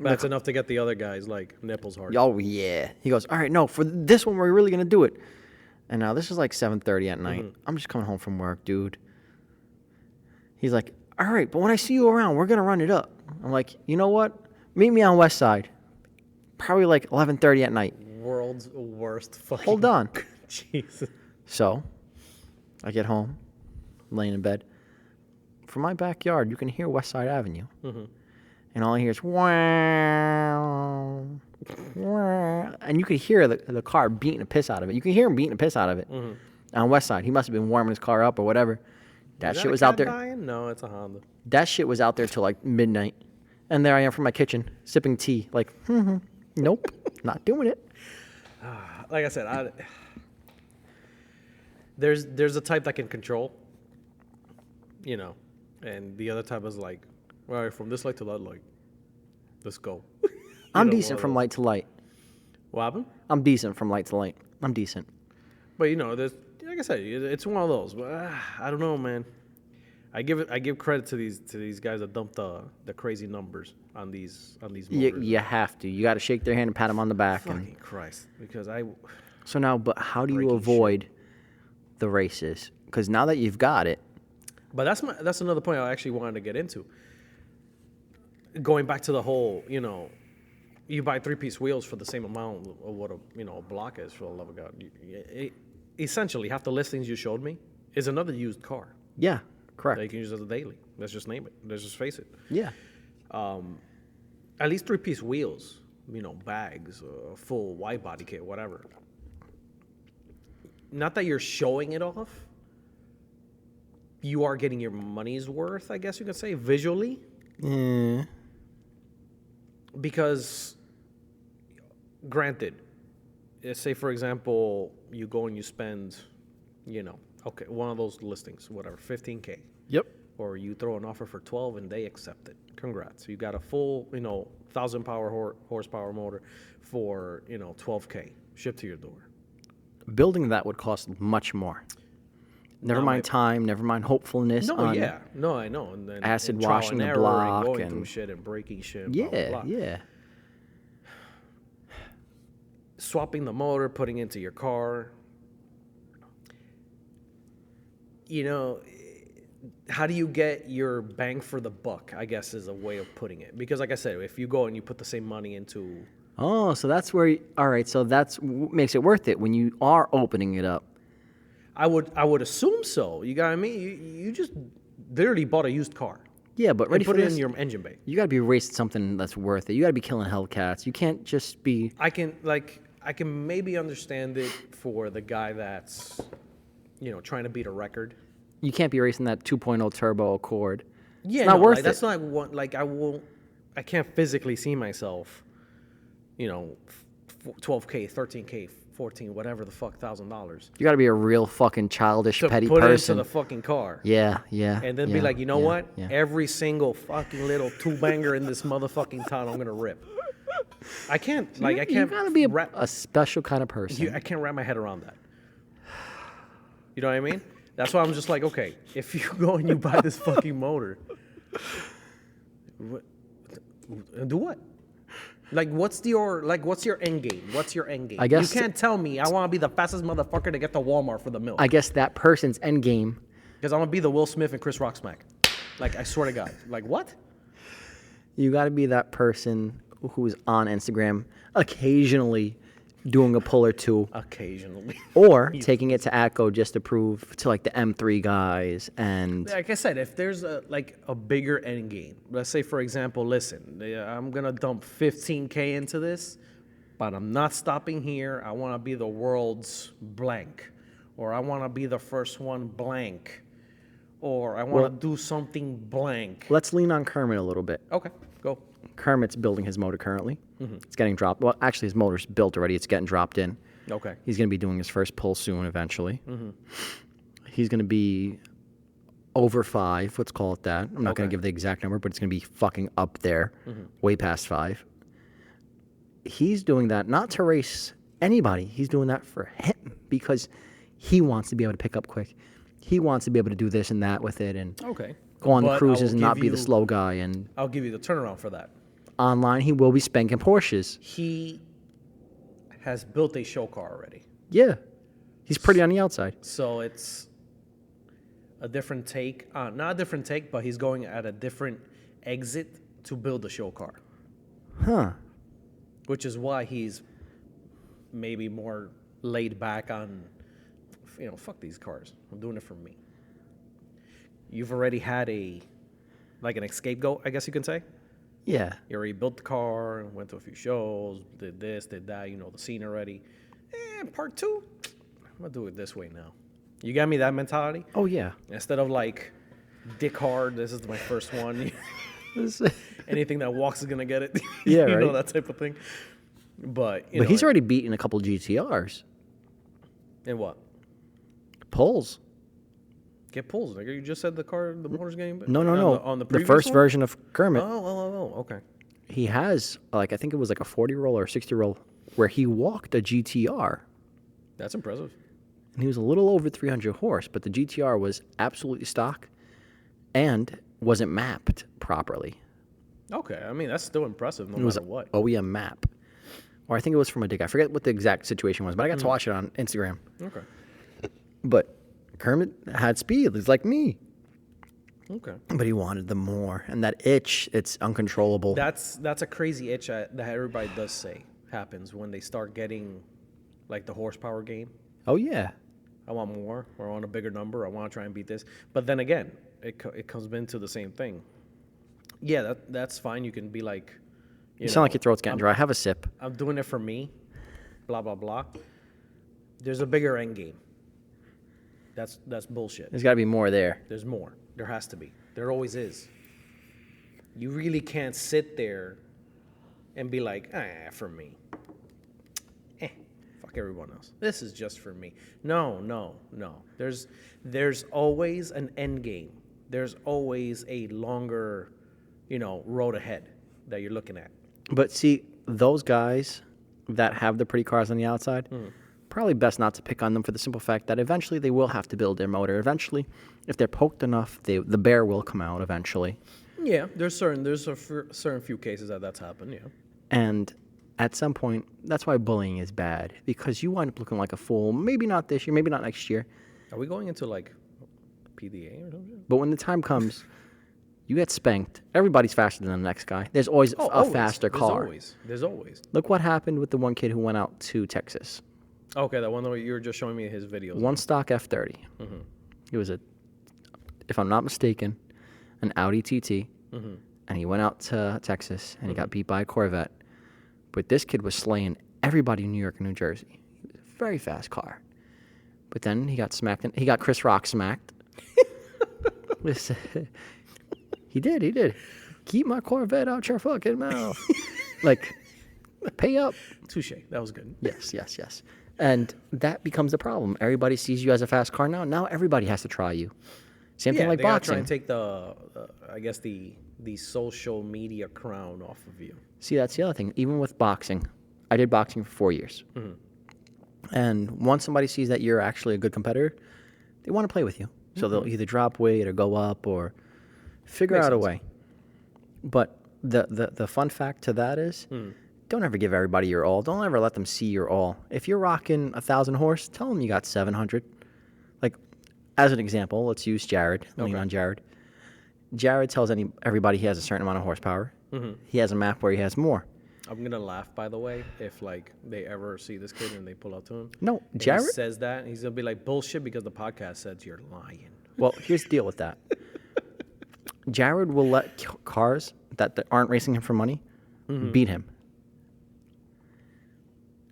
That's enough to get the other guys, like, nipples hard. Oh, yeah. He goes, all right, no, for this one, we're really going to do it. And now this is like 7:30 at night. I'm just coming home from work, dude. He's like, all right, but when I see you around, we're going to run it up. I'm like, you know what? Meet me on West Side. Probably like 11:30 at night. World's worst fucking... Hold on. Jesus. So I get home, laying in bed. From my backyard, you can hear West Side Avenue. And all I hear is, wow, wow. And you could hear the car beating the piss out of it. You can hear him beating the piss out of it. On West Side. He must have been warming his car up or whatever. That shit was out there. Dying? No, it's a Honda. That shit was out there till like midnight. And there I am from my kitchen, sipping tea. Like, nope, not doing it. Like I said, there's a type that can control, and the other type is like, all right, from this light to that light, let's go. I'm decent from light to light. What happened? I'm decent from light to light. I'm decent. But there's, like I said, it's one of those. But I don't know, man. I give credit to these guys that dump the crazy numbers on these motors. You have to. You got to shake their hand and pat them on the back. Fucking Christ, because So now, but how do you avoid the races? Because now that you've got it. But that's another point I actually wanted to get into. Going back to the whole, you buy 3-piece wheels for the same amount of what a block is, for the love of God. Essentially, half the listings you showed me is another used car. Yeah, correct. That you can use as a daily. Let's just name it. Let's just face it. Yeah. At least 3-piece wheels, bags, full wide body kit, whatever. Not that you're showing it off. You are getting your money's worth, I guess you could say, visually. Because, granted, say, for example, you go and you spend, one of those listings, whatever, $15K. Yep. Or you throw an offer for 12 and they accept it. Congrats. You got a full, 1,000 horsepower motor for, $12K shipped to your door. Building that would cost much more. Never mind time, never mind hopefulness. No, yeah. No, I know. And then acid washing the block and going through shit and breaking shit. Yeah, blah, blah, blah. yeah. Swapping the motor, putting it into your car. How do you get your bang for the buck, I guess is a way of putting it. Because like I said, if you go and you put the same money into... Oh, so that's where... all right, so that's makes it worth it when you are opening it up. I would assume so. You got what I mean? You just literally bought a used car. Yeah, but ready put for it this, in your engine bay. You got to be racing something that's worth it. You got to be killing Hellcats. You can't just be... I can maybe understand it for the guy that's, trying to beat a record. You can't be racing that 2.0 turbo Accord. Yeah, it's not worth it. That's not one. Like I can't physically see myself, 12K, 13K, 14, whatever the fuck, $1,000. You got to be a real fucking childish, petty put person. It into the fucking car. Yeah. And then be like, what? Yeah. Every single fucking little two-banger in this motherfucking town, I'm gonna rip. I can't. I can't. You gotta be a special kind of person. I can't wrap my head around that. You know what I mean? That's why I'm just like, okay, if you go and you buy this fucking motor, do what? What's your end game? What's your end game? I guess you can't tell me I want to be the fastest motherfucker to get to Walmart for the milk. I guess that person's end game. Because I'm gonna be the Will Smith and Chris Rock smack. I swear to God. What? You got to be that person who's on Instagram occasionally doing a pull or two, Occasionally. or taking it to ATCO just to prove to like the M3 guys and Like I said, if there's a bigger end game, let's say for example, listen, I'm gonna dump 15K into this, but I'm not stopping here. I want to be the world's blank, or I want to be the first one blank, or I want to do something blank. let's lean on Kermit a little bit. Okay, go. Kermit's building his motor currently. It's getting dropped. Well, actually, his motor's built already. It's getting dropped in. Okay. He's going to be doing his first pull soon eventually. He's going to be over 5, let's call it that. I'm not going to give the exact number, but it's going to be fucking up there, way past 5. He's doing that not to race anybody. He's doing that for him because he wants to be able to pick up quick. He wants to be able to do this and that with it and Okay. go on the But I cruises will and not give be the you- slow guy. And I'll give you the turnaround for that. online, he will be spanking Porsches. He has built a show car already. Yeah. He's pretty on the outside. So it's a different take. Not a different take, but he's going at a different exit to build a show car, Huh. which is why he's maybe more laid back on, fuck these cars. I'm doing it for me. You've already had an scapegoat, I guess you can say. Yeah. You already built the car, went to a few shows, did this, did that, the scene already. And part 2, I'm going to do it this way now. You got me that mentality? Oh, yeah. Instead of dick hard, this is my first one. Anything that walks is going to get it. Yeah, you know, right. that type of thing. But, But he's already beaten a couple GTRs. In what? Pulls. Get pulls, nigga. You just said the motor's getting... No. On the the previous first one? version of Kermit. Oh, okay. He has, I think it was like a 40 roll or a 60 roll where he walked a GTR. That's impressive. And he was a little over 300 horse, but the GTR was absolutely stock and wasn't mapped properly. Okay, I mean, that's still impressive no It was matter what. OEM map. Or I think it was from a dig. I forget what the exact situation was, but I got to watch it on Instagram. Okay. But Kermit had speed. He's like me. Okay. But he wanted them more. And that itch, it's uncontrollable. That's a crazy itch that everybody does say happens when they start getting the horsepower game. Oh, yeah. I want more, or I want a bigger number. I want to try and beat this. But then again, it comes into the same thing. Yeah, that's fine. You can be like, You sound like your throat's getting dry. Have a sip. I'm doing it for me, blah blah blah. There's a bigger end game. That's bullshit. There's got to be more there. There's more. There has to be. There always is. You really can't sit there and be like, for me. Fuck everyone else. This is just for me. No. There's always an end game. There's always a longer, road ahead that you're looking at. But see, those guys that have the pretty cars on the outside, probably best not to pick on them for the simple fact that eventually they will have to build their motor. Eventually, if they're poked enough, the bear will come out eventually. Yeah, there's a certain few cases that's happened. Yeah. And at some point, that's why bullying is bad, because you wind up looking like a fool. Maybe not this year, maybe not next year. Are we going into PDA or something? But when the time comes, you get spanked. Everybody's faster than the next guy. There's always a faster car. There's always. Look what happened with the one kid who went out to Texas. Okay, that one that you were just showing me his videos. One stock F30. It was if I'm not mistaken, an Audi TT. And he went out to Texas and he got beat by a Corvette. But this kid was slaying everybody in New York and New Jersey. He was a very fast car. But then he got smacked. He got Chris Rock smacked. He did. Keep my Corvette out your fucking mouth. Pay up. Touche. That was good. Yes. And that becomes a problem. Everybody sees you as a fast car now. Now everybody has to try you. Same thing like they gotta boxing. try and take the social media crown off of you. See, that's the other thing. Even with boxing, I did boxing for 4 years. And once somebody sees that you're actually a good competitor, they want to play with you. So they'll either drop weight or go up or figure Makes out a sense. way. But the fun fact to that is, don't ever give everybody your all. Don't ever let them see your all. If you're rocking 1,000 horse, tell them you got 700. As an example, let's use Jared. Lean on Jared. Jared tells everybody he has a certain amount of horsepower. He has a map where he has more. I'm gonna laugh, by the way, if like they ever see this kid and they pull up to him. No, and Jared. he says that, he's gonna be like, bullshit, because the podcast says you're lying. Well, here's the deal with that. Jared will let cars that aren't racing him for money beat him.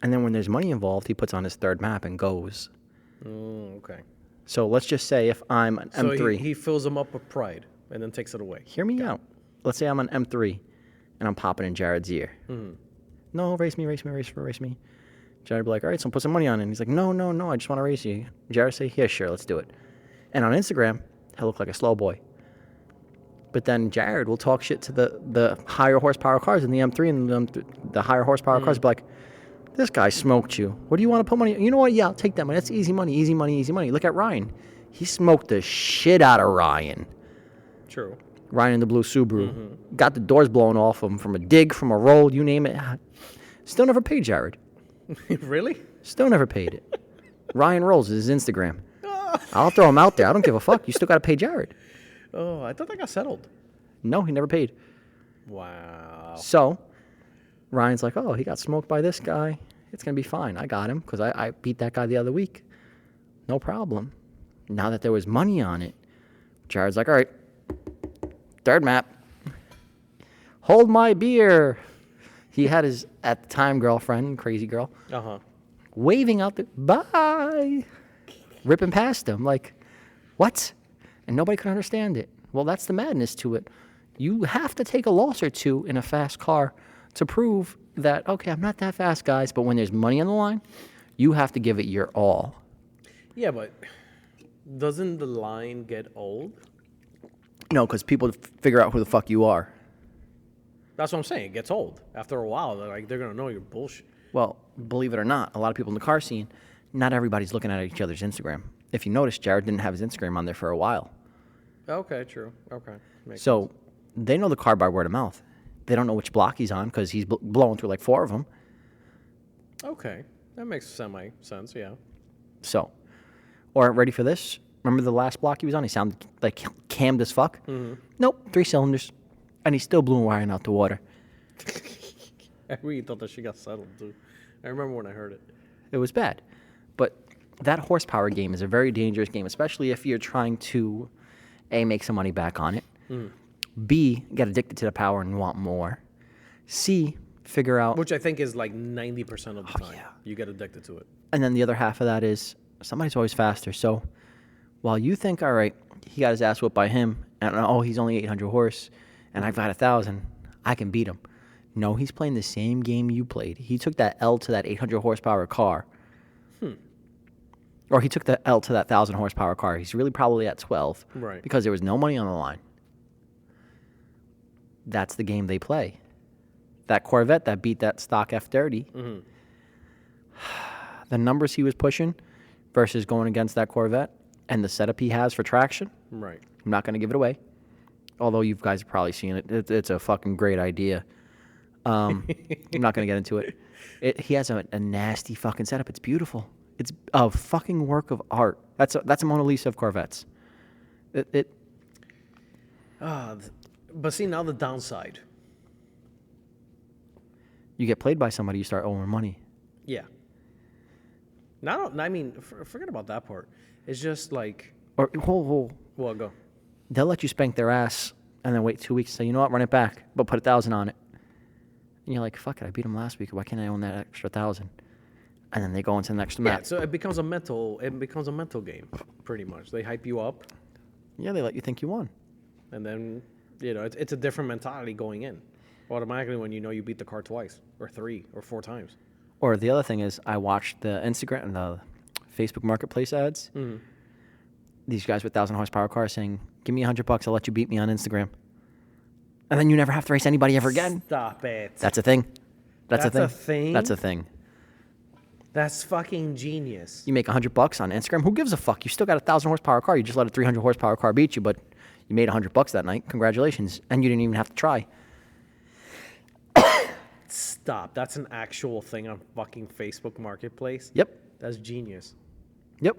And then when there's money involved, he puts on his third map and goes. Okay. So let's just say if I'm an So M3. he fills them up with pride and then takes it away. Hear me out. Let's say I'm on M3 and I'm popping in Jared's ear. No, race me. Jared will be like, all right, so put some money on it. And he's like, no, I just want to race you. Jared say, yeah, sure, let's do it. And on Instagram, he'll look like a slow boy. But then Jared will talk shit to the higher horsepower cars in the M3 and the higher horsepower cars. Be like, this guy smoked you. What do you want to put money? You know what? Yeah, I'll take that money. That's easy money. Look at Ryan. He smoked the shit out of Ryan. True. Ryan in the blue Subaru. Got the doors blown off him from a dig, from a roll, you name it. Still never paid Jared. Really? Still never paid it. Ryan Rolls is his Instagram. I'll throw him out there. I don't give a fuck. You still got to pay Jared. Oh, I thought that got settled. No, he never paid. Wow. So Ryan's like, oh, he got smoked by this guy. It's going to be fine. I got him because I beat that guy the other week. No problem. Now that there was money on it, Jared's like, all right, third map. Hold my beer. He had his, at the time, girlfriend, crazy girl, waving out the, bye, ripping past him. Like, what? And nobody could understand it. Well, that's the madness to it. You have to take a loss or two in a fast car to prove that, okay, I'm not that fast, guys, but when there's money on the line, you have to give it your all. Yeah, but doesn't the line get old? No, because people figure out who the fuck you are. That's what I'm saying. It gets old. After a while, they're going to know you're bullshit. Well, believe it or not, a lot of people in the car scene, not everybody's looking at each other's Instagram. If you notice, Jared didn't have his Instagram on there for a while. Okay, true. Okay. Makes So they know the car by word of mouth. They don't know which block he's on because he's blowing through like 4 of them. Okay. That makes semi-sense, yeah. So, or ready for this? Remember the last block he was on? He sounded like cammed as fuck. Nope, 3 cylinders. And he still blew Ryan out the water. I really thought that she got settled, too. I remember when I heard it. It was bad. But that horsepower game is a very dangerous game, especially if you're trying to, A, make some money back on it. B, get addicted to the power and want more. C, figure out. Which I think is like 90% of the time. yeah. You get addicted to it. And then the other half of that is somebody's always faster. So while you think, all right, he got his ass whipped by him, and oh, he's only 800 horse, and I've got 1,000, I can beat him. No, he's playing the same game you played. He took that L to that 800 horsepower car. Or he took the L to that 1,000 horsepower car. He's really probably at 12. Right. Because there was no money on the line. That's the game they play. That Corvette that beat that stock F30, the numbers he was pushing versus going against that Corvette and the setup he has for traction, Right. I'm not going to give it away. Although you guys have probably seen it. It's a fucking great idea. I'm not going to get into it. He has a nasty fucking setup. It's beautiful. It's a fucking work of art. That's a Mona Lisa of Corvettes. But see, now the downside. You get played by somebody, you start owing money. Yeah. Forget about that part. It's just like, Or well, go. they'll let you spank their ass and then wait 2 weeks and say, you know what, run it back, but put 1,000 on it. And you're like, fuck it, I beat him last week. Why can't I own that extra 1,000? And then they go into the next Yeah, map. so it becomes a mental game, pretty much. They hype you up, Yeah, they let you think you won. and then, it's a different mentality going in. Automatically when you know you beat the car twice, or 3, or 4 times. Or the other thing is, I watched the Instagram and the Facebook Marketplace ads. These guys with 1,000 horsepower cars saying, give me $100, I'll let you beat me on Instagram. And then you never have to race anybody ever again. Stop it. That's a thing. That's a That's thing. a thing? That's a thing. That's fucking genius. You make $100 on Instagram. Who gives a fuck? You still got a 1,000 horsepower car. You just let a 300 horsepower car beat you, but you made $100 that night. Congratulations. And you didn't even have to try. Stop. That's an actual thing on fucking Facebook Marketplace? Yep. That's genius. Yep.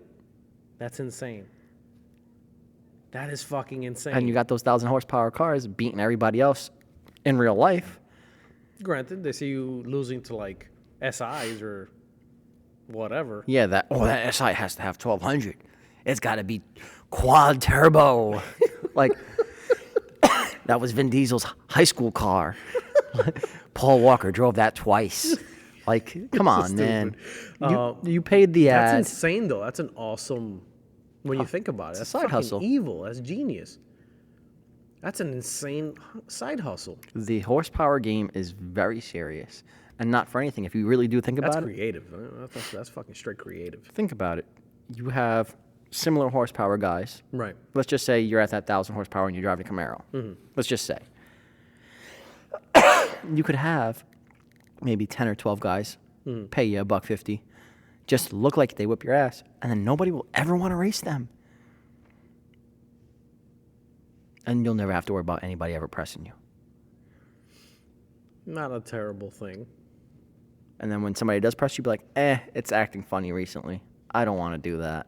That's insane. That is fucking insane. And you got those 1,000 horsepower cars beating everybody else in real life. Granted, they see you losing to like SIs or whatever. Yeah, that SI has to have 1200. It's got to be quad turbo. Like that was Vin Diesel's high school car. Paul Walker drove that twice. Like, come on, man. You paid the ad. That's insane, though. That's an awesome. When you think about it, that's side fucking hustle. evil. That's genius. That's an insane side hustle. The horsepower game is very serious, and not for anything. If you really do think That's about it, creative. That's fucking straight creative. think about it. You have similar horsepower guys. Right. Let's just say you're at that 1,000 horsepower and you're driving a Camaro. Let's just say. You could have maybe 10 or 12 guys pay you $150, just look like they whip your ass, and then nobody will ever want to race them. And you'll never have to worry about anybody ever pressing you. Not a terrible thing. And then when somebody does press you, be like, it's acting funny recently. I don't want to do that.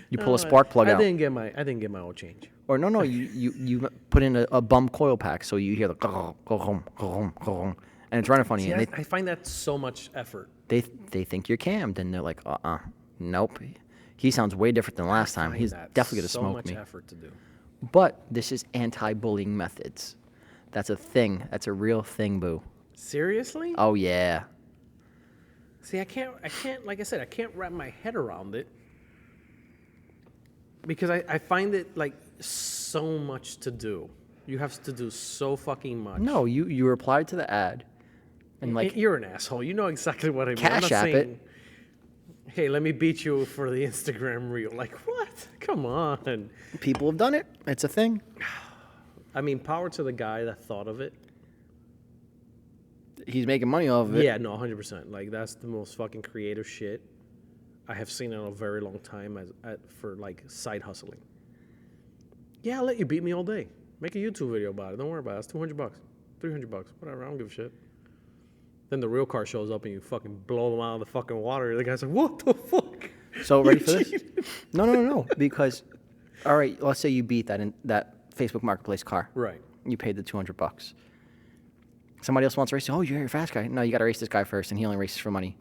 You pull a spark plug I out. didn't get my oil change. Or no, you put in a bum coil pack so you hear the and it's running funny. See, And I find that so much effort. they think you're cammed, and they're like, nope. He sounds way different than last time. He's That's definitely gonna so smoke much me. effort to do. But this is anti-bullying methods. That's a thing. That's a real thing, boo. Seriously? Oh yeah. See, I can't, like I said, I can't wrap my head around it because I find it like so much to do. You have to do so fucking much. No, you replied to the ad, and like You're an asshole. You know exactly what I mean. I'm Cash not App saying, it. hey, let me beat you for the Instagram reel. Like, what? Come on. people have done it. It's a thing. I mean, power to the guy that thought of it. He's making money off of it. Yeah, no, 100%. Like, that's the most fucking creative shit I have seen in a very long time for, like, side hustling. Yeah, I'll let you beat me all day. Make a YouTube video about it. Don't worry about it. It's $200, $300, whatever. I don't give a shit. Then the real car shows up and you fucking blow them out of the fucking water. The guy's like, what the fuck? So ready You for this? cheated. No. Because, all right, let's say you beat that Facebook Marketplace car. Right. You paid the $200. Somebody else wants to race you. Oh, you're a fast guy. No, you got to race this guy first, and he only races for money.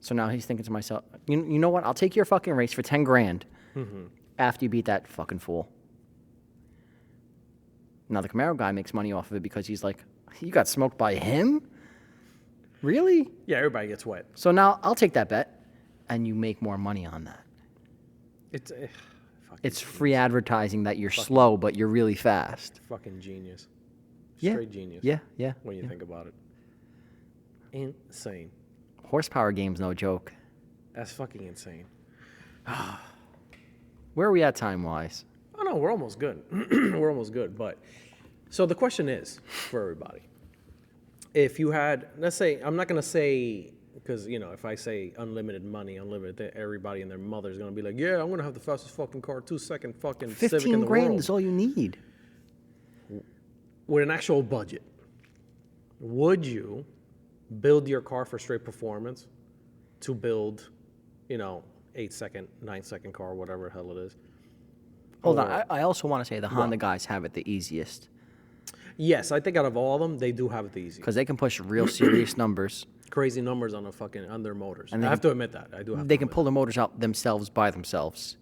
So now he's thinking to myself, you know what? I'll take your fucking race for 10 grand after you beat that fucking fool. Now the Camaro guy makes money off of it because he's like, you got smoked by him? Really? Yeah, everybody gets wet. So now I'll take that bet, and you make more money on that. It's fucking, It's free advertising that you're slow, but you're really fast. fucking genius. Yeah. Straight genius. Yeah. When you think about it. Insane. Horsepower game's no joke. That's fucking insane. Where are we at time-wise? Oh, no, we're almost good. We're almost good. But so the question is for everybody, if you had, let's say, I'm not going to say, because, you know, if I say unlimited money, unlimited, everybody and their mother is going to be like, yeah, I'm going to have the fastest fucking car, 2-second fucking Civic in 15 the grand world. is all you need. With an actual budget, would you build your car for straight performance to build, 8-second, 9-second car, whatever the hell it is? Hold on. I also want to say the Honda guys have it the easiest Yes, I think out of all of them, they do have it the easiest. because they can push real serious numbers. Crazy numbers on their motors. And I they have to admit that. I do have They to can admit pull the motors out themselves by themselves.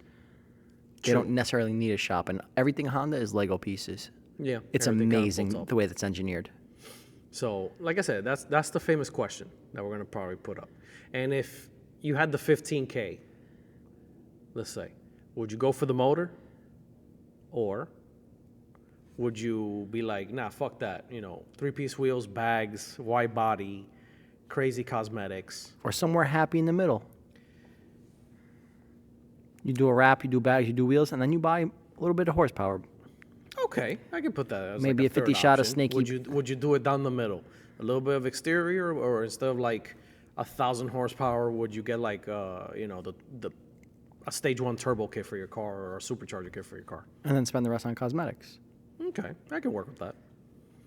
They True. don't necessarily need a shop, and everything Honda is Lego pieces. that. Yeah. It's everything kinda amazing folds up. the way that's engineered. So, like I said, that's the famous question that we're going to probably put up. And if you had the 15K, let's say, would you go for the motor? Or would you be like, nah, fuck that, 3-piece wheels, bags, wide body, crazy cosmetics. Or somewhere happy in the middle. You do a wrap, you do bags, you do wheels, and then you buy a little bit of horsepower. Okay, I can put that as Maybe like a 50 third shot of option. snaky- Would you do it down the middle? A little bit of exterior, or instead of like 1,000 horsepower, would you get like a stage 1 turbo kit for your car or a supercharger kit for your car? And then spend the rest on cosmetics. Okay, I can work with that.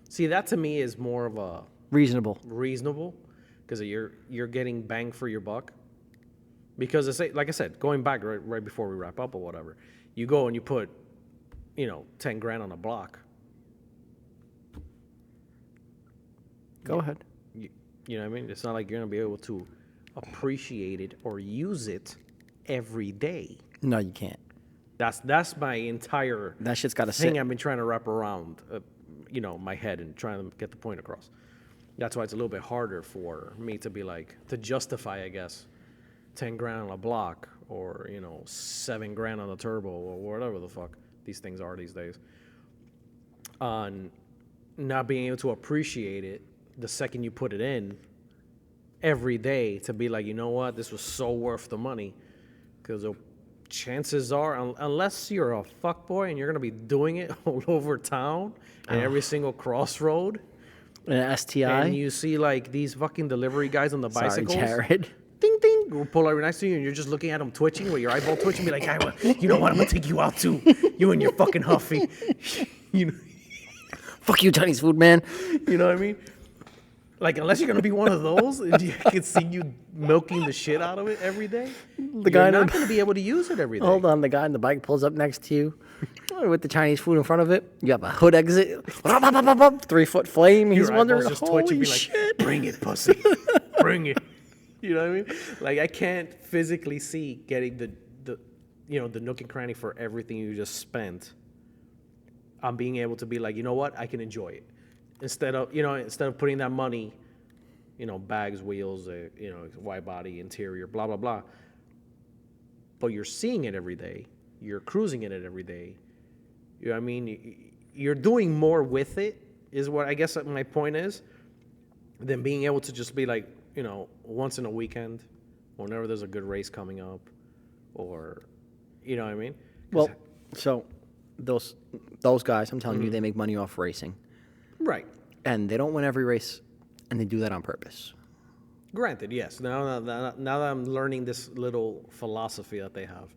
See, that to me is more of a Reasonable. reasonable because you're getting bang for your buck. Because it's like I said, going back right before we wrap up or whatever, you go and you put 10 grand on a block. Go ahead. You know what I mean? It's not like you're gonna be able to appreciate it or use it every day. No, you can't. That's my entire That shit's got to thing sit. I've been trying to wrap around, my head and trying to get the point across. That's why it's a little bit harder for me to be like, to justify, I guess, 10 grand on a block or, 7 grand on a turbo or whatever the fuck these things are these days. On not being able to appreciate it the second you put it in every day to be like, you know what, this was so worth the money. Because chances are, unless you're a fuckboy and you're going to be doing it all over town and every single crossroad, An STI. and you see like these fucking delivery guys on the Sorry, bicycles, Jared. ding ding, will pull over next to you and you're just looking at them twitching with your eyeball twitching, be like, hey, you know what, I'm going to take you out too. You and your fucking Huffy. you know, Fuck you, Chinese food man. you know what I mean? Like, unless you're going to be one of those, and I can see you milking the shit out of it every day, The guy you're in the- not going to be able to use it every day. Hold on, the guy on the bike pulls up next to you with the Chinese food in front of it. You have a hood exit, 3-foot flame. He's Your wondering, eyeballs just holy twitching, be like, shit. bring it, pussy. Bring it. You know what I mean? Like, I can't physically see getting the nook and cranny for everything you just spent on being able to be like, you know what, I can enjoy it. Instead of putting that money, bags, wheels, wide body, interior, blah, blah, blah. But you're seeing it every day. You're cruising in it every day. You know what I mean? You're doing more with it, is what I guess my point is, than being able to just be like, once in a weekend, whenever there's a good race coming up, or, you know what I mean? 'Cause- Well, so those guys, I'm telling you, they make money off racing. right. And they don't win every race, and they do that on purpose. Granted, yes. Now that I'm learning this little philosophy that they have,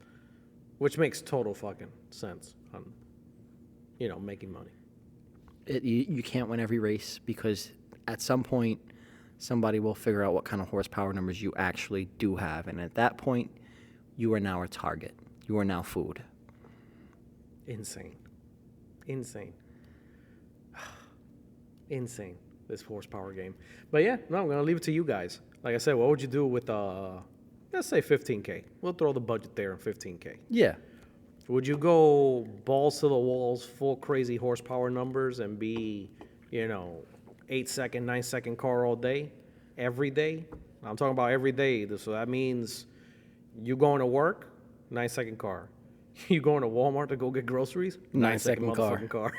which makes total fucking sense on, making money. You can't win every race because at some point, somebody will figure out what kind of horsepower numbers you actually do have. And at that point, you are now a target. You are now food. Insane. Insane, this horsepower game. But yeah, no, I'm going to leave it to you guys. Like I said, what would you do with, let's say 15K? We'll throw the budget there on 15K. Yeah. Would you go balls to the walls, full crazy horsepower numbers and be, 8-second, 9-second car all day, every day? I'm talking about every day. So that means you going to work, 9-second car. You going to Walmart to go get groceries, 9-second motherfucking car.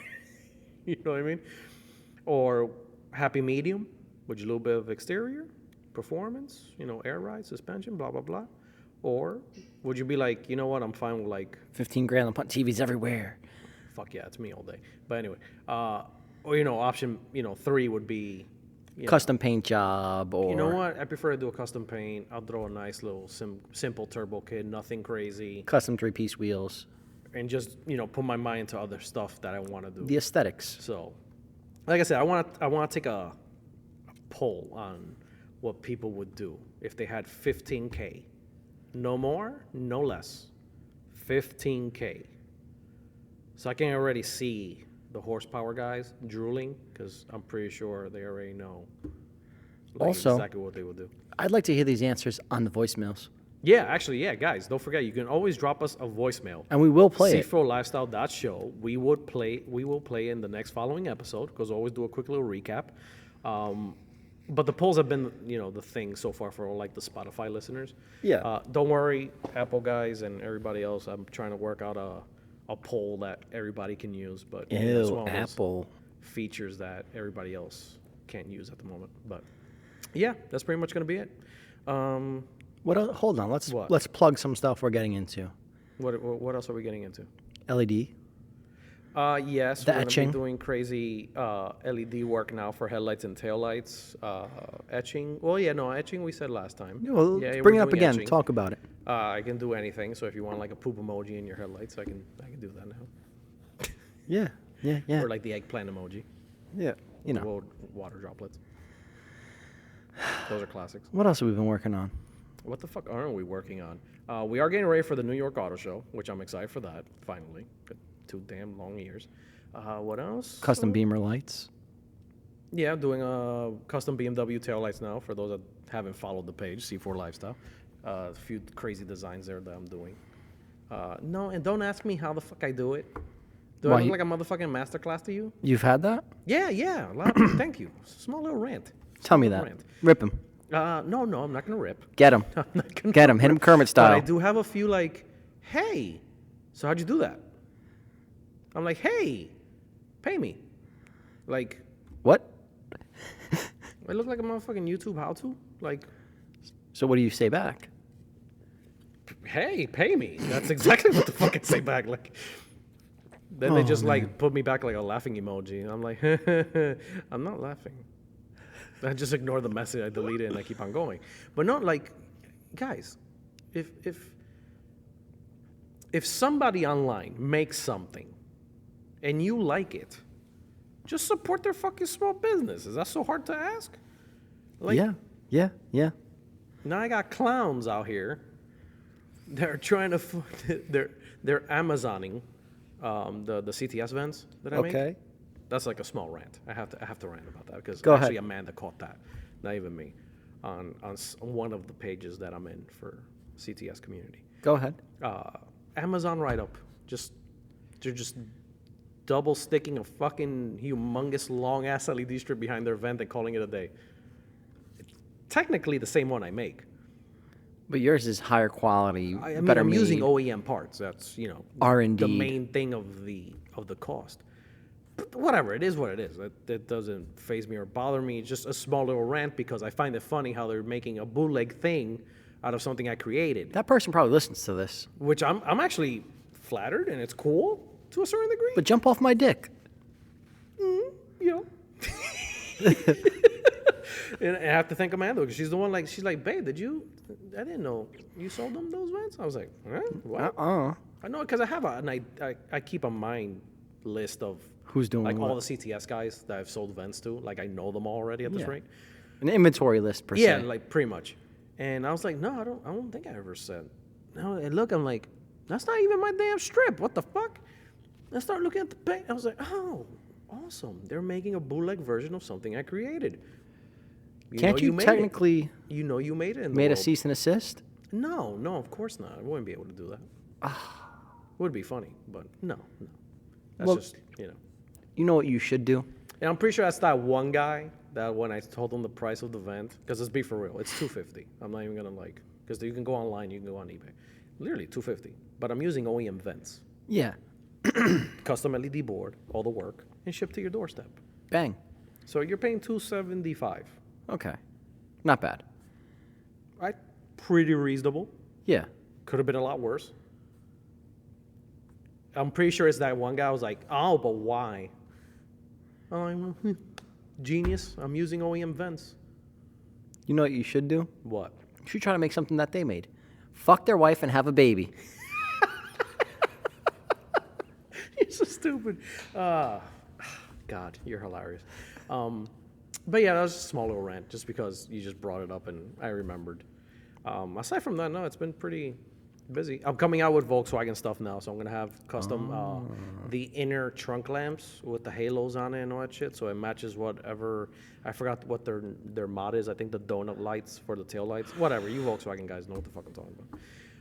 You know what I mean? Or happy medium, with a little bit of exterior, performance, air ride, suspension, blah, blah, blah. Or would you be like, you know what, I'm fine with like, 15 grand, I'm putting TVs everywhere. fuck yeah, it's me all day. But anyway, or, option, 3 would be, Custom paint job or... you know what, I prefer to do a custom paint. I'll throw a nice little simple turbo kit, nothing crazy. Custom 3-piece wheels. And just, put my mind to other stuff that I want to do. The aesthetics. So, like I said, I want to take a poll on what people would do if they had 15K. No more, no less. 15K. So I can already see the horsepower guys drooling because I'm pretty sure they already know Also- exactly what they would do. I'd like to hear these answers on the voicemails. Yeah, actually, yeah, guys, don't forget, you can always drop us a voicemail. And we will play it. CFROLifestyle.show. We will play in the next following episode because we always do a quick little recap. But the polls have been, the thing so far for like the Spotify listeners. Yeah. Don't worry, Apple guys and everybody else. I'm trying to work out a poll that everybody can use, but it's Ew, one of those Apple. features that everybody else can't use at the moment. But yeah, that's pretty much gonna be it. What else? Hold on, What? let's plug some stuff we're getting into. What else are we getting into? LED. Yes, The we're going to etching. be doing crazy LED work now for headlights and taillights. Etching. Well, yeah, no, etching we said last time. Well, yeah, bring it we're up doing again. etching. Talk about it. I can do anything. So if you want like a poop emoji in your headlights, I can do that now. Yeah. Or like the eggplant emoji. Yeah. You know. Little water droplets. Those are classics. What else have we been working on? What the fuck aren't we working on? We are getting ready for the New York Auto Show, which I'm excited for that, finally. Good 2 damn long years. What else? Custom Beamer lights. Yeah, I'm doing custom BMW taillights now for those that haven't followed the page, C4 Lifestyle. A few crazy designs there that I'm doing. No, and don't ask me how the fuck I do it. Do Why I look you- like a motherfucking masterclass to you? You've had that? Yeah, a lot of people. Thank you. Small little rant. Tell me Small that. rant. Rip him. No, I'm not gonna rip. Get him. I'm not gonna Get him. Hit him rip. Kermit But I style. do have a few like, hey, so how'd you do that? I'm like, hey, pay me. Like, What? I look like a motherfucking YouTube how-to. Like, So what do you say back? hey, pay me. That's exactly what the fuck I say back. Like, then they just like put me back like a laughing emoji. I'm like, I'm not laughing. I just ignore the message. I delete it and I keep on going. But no, like, guys, if somebody online makes something and you like it, just support their fucking small business. Is that so hard to ask? Like, Yeah. now I got clowns out here. They're trying to, they're Amazoning the CTS vents that I make. Okay. That's like a small rant. I have to rant about that because Go actually ahead. Amanda caught that, not even me, on one of the pages that I'm in for CTS community. Go ahead. Amazon write-up. They're just double sticking a fucking humongous long ass LED strip behind their vent and calling it a day. Technically the same one I make. But yours is higher quality, I mean, better I'm made. using OEM parts. That's R&D. the main thing of the cost. But whatever, it is what it is. That doesn't faze me or bother me. It's just a small little rant because I find it funny how they're making a bootleg thing out of something I created. That person probably listens to this. Which I'm actually flattered and it's cool to a certain degree. But jump off my dick. You know. And I have to thank Amanda because she's the one she's like, babe, I didn't know you sold them those vents? I was like, huh? What? I know because I have I keep a mind list of Who's doing like all what? the CTS guys that I've sold vents to. Like I know them already at this Yeah. rate. An inventory list per Yeah, se. like pretty much. And I was like, no, I don't think I ever said. No, and look, I'm like, that's not even my damn strip. What the fuck? I start looking at the paint. I was like, oh, awesome. They're making a bootleg version of something I created. Can't know you made it. technically You know you made it in the made a world. cease and assist? No, of course not. I wouldn't be able to do that. Would be funny, but no. That's Well- just, You know what you should do? And I'm pretty sure that's that one guy that when I told him the price of the vent, because let's be for real, it's $250. I'm not even gonna because you can go online, you can go on eBay. Literally $250. But I'm using OEM vents, Yeah. custom LED board, all the work, and shipped to your doorstep. Bang. So you're paying $275. Okay. Not bad. Right? Pretty reasonable. Yeah. Could have been a lot worse. I'm pretty sure it's that one guy was like, oh, but why? I'm genius. I'm using OEM vents. You know what you should do? What? You should try to make something that they made. Fuck their wife and have a baby. You're so stupid. God, you're hilarious. But yeah, that was just a small little rant just because you just brought it up and I remembered. Aside from that, no, it's been pretty busy. I'm coming out with Volkswagen stuff now, so I'm going to have custom the inner trunk lamps with the halos on it and all that shit, so it matches whatever. I forgot what their mod is. I think the donut lights for the tail lights. Whatever, you Volkswagen guys know what the fuck I'm talking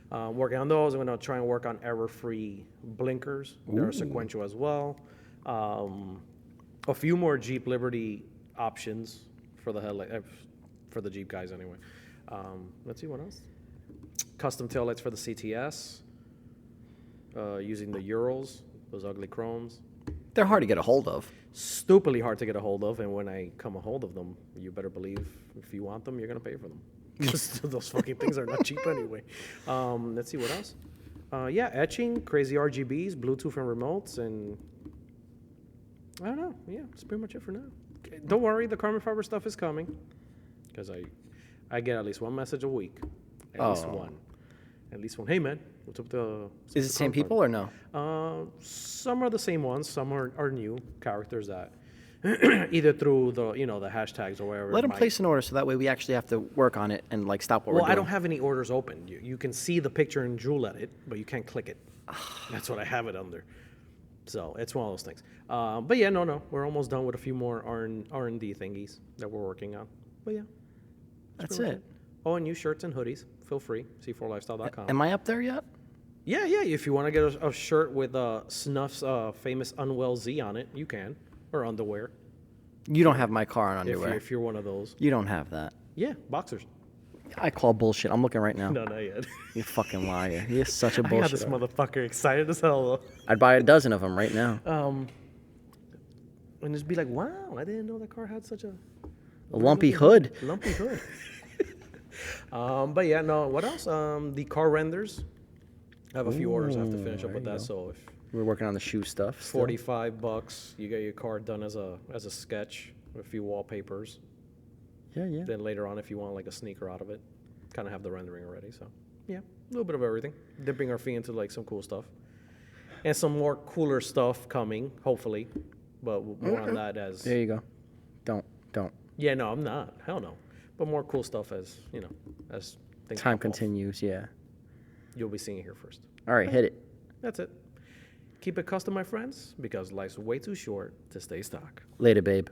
about. Working on those. I'm going to try and work on error-free blinkers. They're sequential as well. A few more Jeep Liberty options for the headlight, for the Jeep guys anyway. Let's see what else. Custom taillights for the CTS. Using the Urals, those ugly chromes. They're hard to get a hold of. Stupidly hard to get a hold of, and when I come a hold of them, you better believe if you want them, you're gonna pay for them. Because those fucking things are not cheap anyway. Let's see what else. Yeah, etching, crazy RGBs, Bluetooth and remotes, and I don't know. Yeah, that's pretty much it for now. Don't worry, the carbon fiber stuff is coming. Because I get at least one message a week. At least one. At least one. Hey, man, what's up with the... Is it the same people or no? Some are the same ones. Some are new characters that either through the the hashtags or whatever. Let them place an order so that way we actually have to work on it and like stop what Well, we're doing. I don't have any orders open. You can see the picture and drool at it, but you can't click it. That's what I have it under. So it's one of those things. But yeah, no, we're almost done with a few more R&D thingies that we're working on. But yeah, That's pretty much it. Oh, and new shirts and hoodies. Feel free. C4lifestyle.com. Am I up there yet? Yeah. If you want to get a shirt with Snuff's famous Unwell Z on it, you can. Or underwear. You don't have my car on underwear. If you're one of those. You don't have that. Yeah, boxers. I call bullshit. I'm looking right now. No, not yet. You fucking liar. You're such a I got this bullshit. motherfucker excited as hell. I'd buy a dozen of them right now. And just be like, wow, I didn't know that car had such a Lumpy hood. lumpy hood. But yeah, no, what else? The car renders. I have a few orders I have to finish up with that. So if We're working on the shoe stuff. still. $45, you get your car done as a sketch with a few wallpapers. Yeah. Then later on, if you want like a sneaker out of it, kind of have the rendering already. So yeah, a little bit of everything. Dipping our feet into like some cool stuff, and some more cooler stuff coming, hopefully. But more on that as. There you go. Don't. Yeah, no, I'm not. Hell no. But more cool stuff as as things Time pop off. continues. Yeah. You'll be seeing it here first. All right, hit it. That's it. Keep it custom, my friends, because life's way too short to stay stuck. Later, babe.